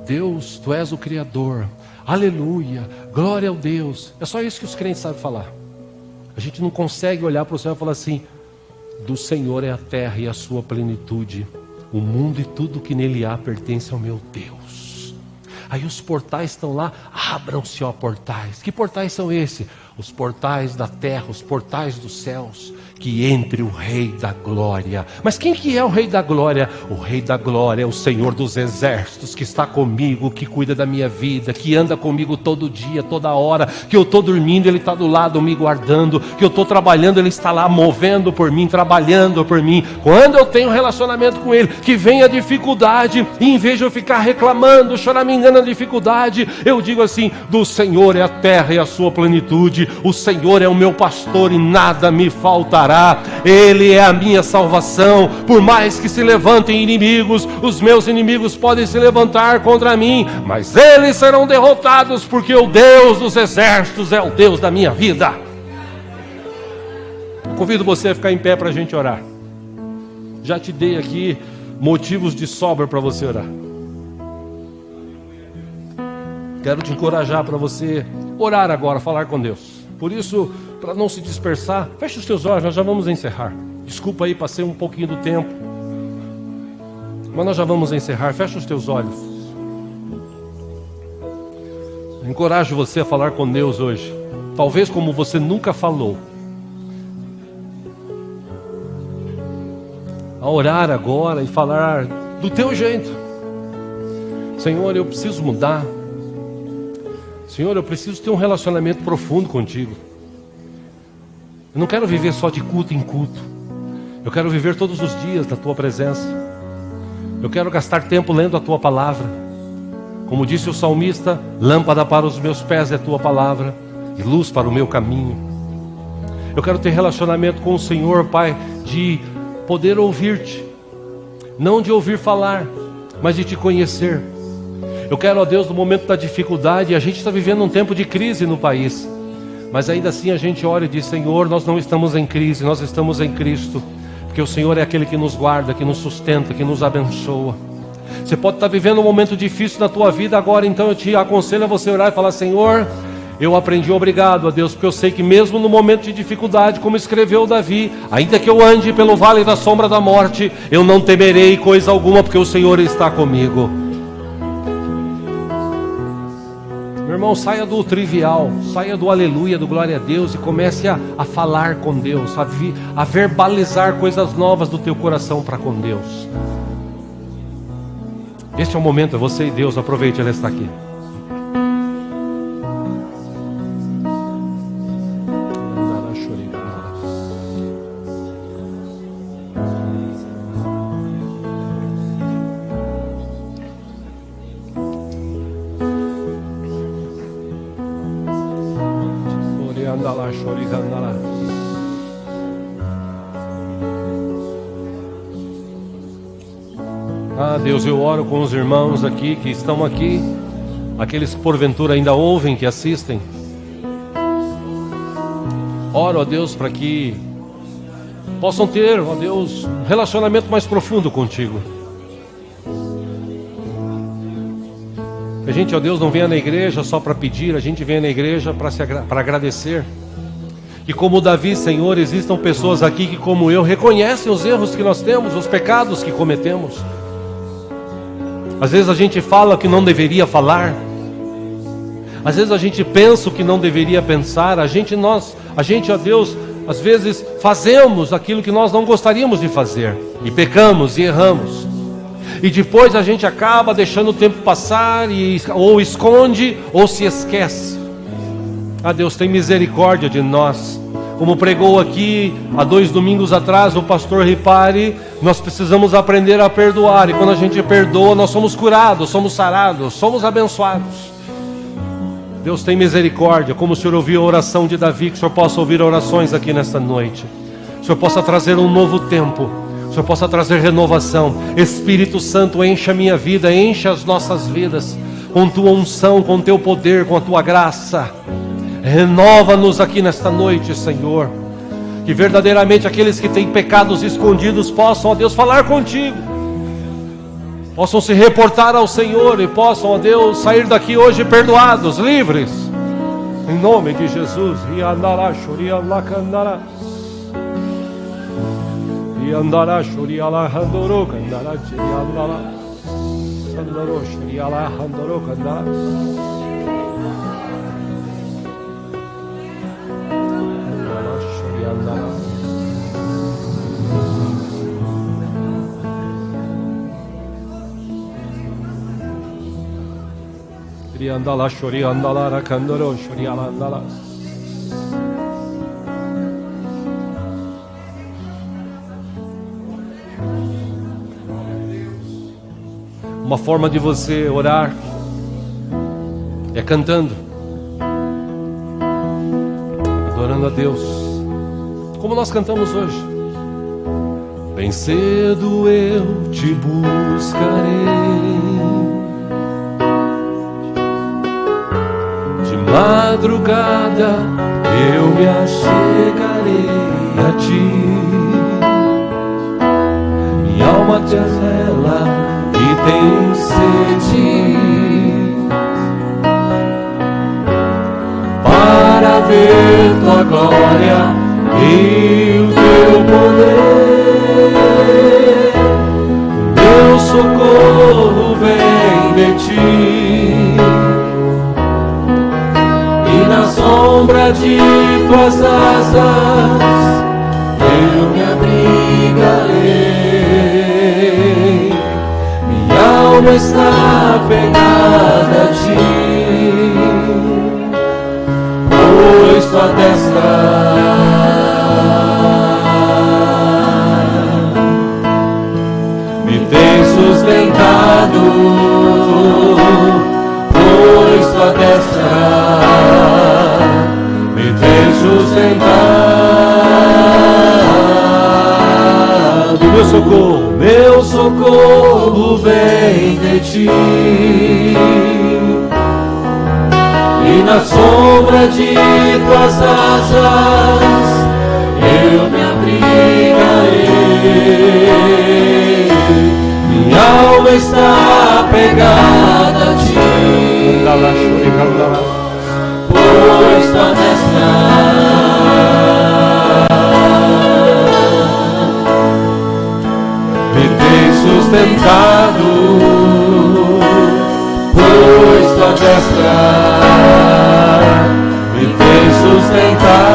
Deus, Tu és o Criador. Aleluia, glória ao Deus. É só isso que os crentes sabem falar. A gente não consegue olhar para o céu e falar assim: do Senhor é a terra e a sua plenitude, o mundo e tudo que nele há pertence ao meu Deus. Aí os portais estão lá: abram-se, ó portais. Que portais são esses? Os portais da terra, os portais dos céus, que entre o Rei da Glória. Mas quem que é o Rei da Glória? O Rei da Glória é o Senhor dos Exércitos, que está comigo, que cuida da minha vida, que anda comigo todo dia, toda hora. Que eu estou dormindo, Ele está do lado me guardando. Que eu estou trabalhando, Ele está lá movendo por mim, trabalhando por mim. Quando eu tenho relacionamento com Ele, que vem a dificuldade, e em vez de eu ficar reclamando, choramingando a dificuldade, eu digo assim: do Senhor é a terra e a sua plenitude. O Senhor é o meu pastor e nada me faltará. Ele é a minha salvação. Por mais que se levantem inimigos, os meus inimigos podem se levantar contra mim, mas eles serão derrotados, porque o Deus dos exércitos é o Deus da minha vida. Eu convido você a ficar em pé para a gente orar. Já te dei aqui motivos de sobra para você orar. Quero te encorajar para você orar agora, falar com Deus. Por isso, para não se dispersar, feche os teus olhos, nós já vamos encerrar. Desculpa aí, passei um pouquinho do tempo, mas nós já vamos encerrar. Feche os teus olhos. Eu encorajo você a falar com Deus hoje, talvez como você nunca falou. A orar agora e falar do teu jeito. Senhor, eu preciso mudar. Senhor, eu preciso ter um relacionamento profundo contigo. Eu não quero viver só de culto em culto. Eu quero viver todos os dias na tua presença. Eu quero gastar tempo lendo a tua palavra. Como disse o salmista: lâmpada para os meus pés é a tua palavra e luz para o meu caminho. Eu quero ter relacionamento com o Senhor, Pai, de poder ouvir-te, não de ouvir falar, mas de te conhecer. Eu quero, ó Deus, no momento da dificuldade, a gente está vivendo um tempo de crise no país, mas ainda assim a gente ora e diz: Senhor, nós não estamos em crise, nós estamos em Cristo, porque o Senhor é aquele que nos guarda, que nos sustenta, que nos abençoa. Você pode estar vivendo um momento difícil na tua vida agora, então eu te aconselho a você orar e falar: Senhor, eu aprendi, obrigado a Deus, porque eu sei que mesmo no momento de dificuldade, como escreveu Davi, ainda que eu ande pelo vale da sombra da morte, eu não temerei coisa alguma, porque o Senhor está comigo. Meu irmão, saia do trivial, saia do aleluia, do glória a Deus, e comece a falar com Deus, a verbalizar coisas novas do teu coração para com Deus. Este é o momento, é você e Deus, aproveite, Ele está aqui. Ah, Deus, eu oro com os irmãos aqui, que estão aqui, aqueles que porventura ainda ouvem, que assistem. Oro, ó Deus, para que possam ter, ó Deus, um relacionamento mais profundo contigo. A gente, ó Deus, não venha na igreja só para pedir, a gente vem na igreja para agradecer. E como Davi, Senhor, existam pessoas aqui que, como eu, reconhecem os erros que nós temos, os pecados que cometemos. Às vezes a gente fala o que não deveria falar. Às vezes a gente pensa o que não deveria pensar. A gente, ó Deus, às vezes fazemos aquilo que nós não gostaríamos de fazer. E pecamos e erramos. E depois a gente acaba deixando o tempo passar ou esconde ou se esquece. Ah, Deus, tem misericórdia de nós. Como pregou aqui há 2 domingos atrás o pastor Ripari, nós precisamos aprender a perdoar. E quando a gente perdoa, nós somos curados, somos sarados, somos abençoados. Deus, tem misericórdia. Como o Senhor ouviu a oração de Davi, que o Senhor possa ouvir orações aqui nesta noite. O Senhor possa trazer um novo tempo. O Senhor possa trazer renovação. Espírito Santo, enche a minha vida, enche as nossas vidas com tua unção, com teu poder, com a tua graça. Renova-nos aqui nesta noite, Senhor. Que verdadeiramente aqueles que têm pecados escondidos possam, ó Deus, falar contigo. Possam se reportar ao Senhor e possam, ó Deus, sair daqui hoje perdoados, livres. Em nome de Jesus. Uma forma de você orar é cantando, adorando a Deus, como nós cantamos hoje. Bem cedo eu te buscarei, de madrugada eu me achegarei a ti. Minha alma te anela e tem sede para ver tua glória e o teu poder. Meu socorro vem de ti, e na sombra de tuas asas eu me abrigarei. Minha alma está pegada a ti, pois tua destra me tem sustentado, pois tua destra me tem sustentado. Meu socorro vem de ti, e na sombra de tuas asas eu me abrigarei. Minha alma está pegada a ti, pois tua destra me tem sustentado, pois tua destra me tem sustentado.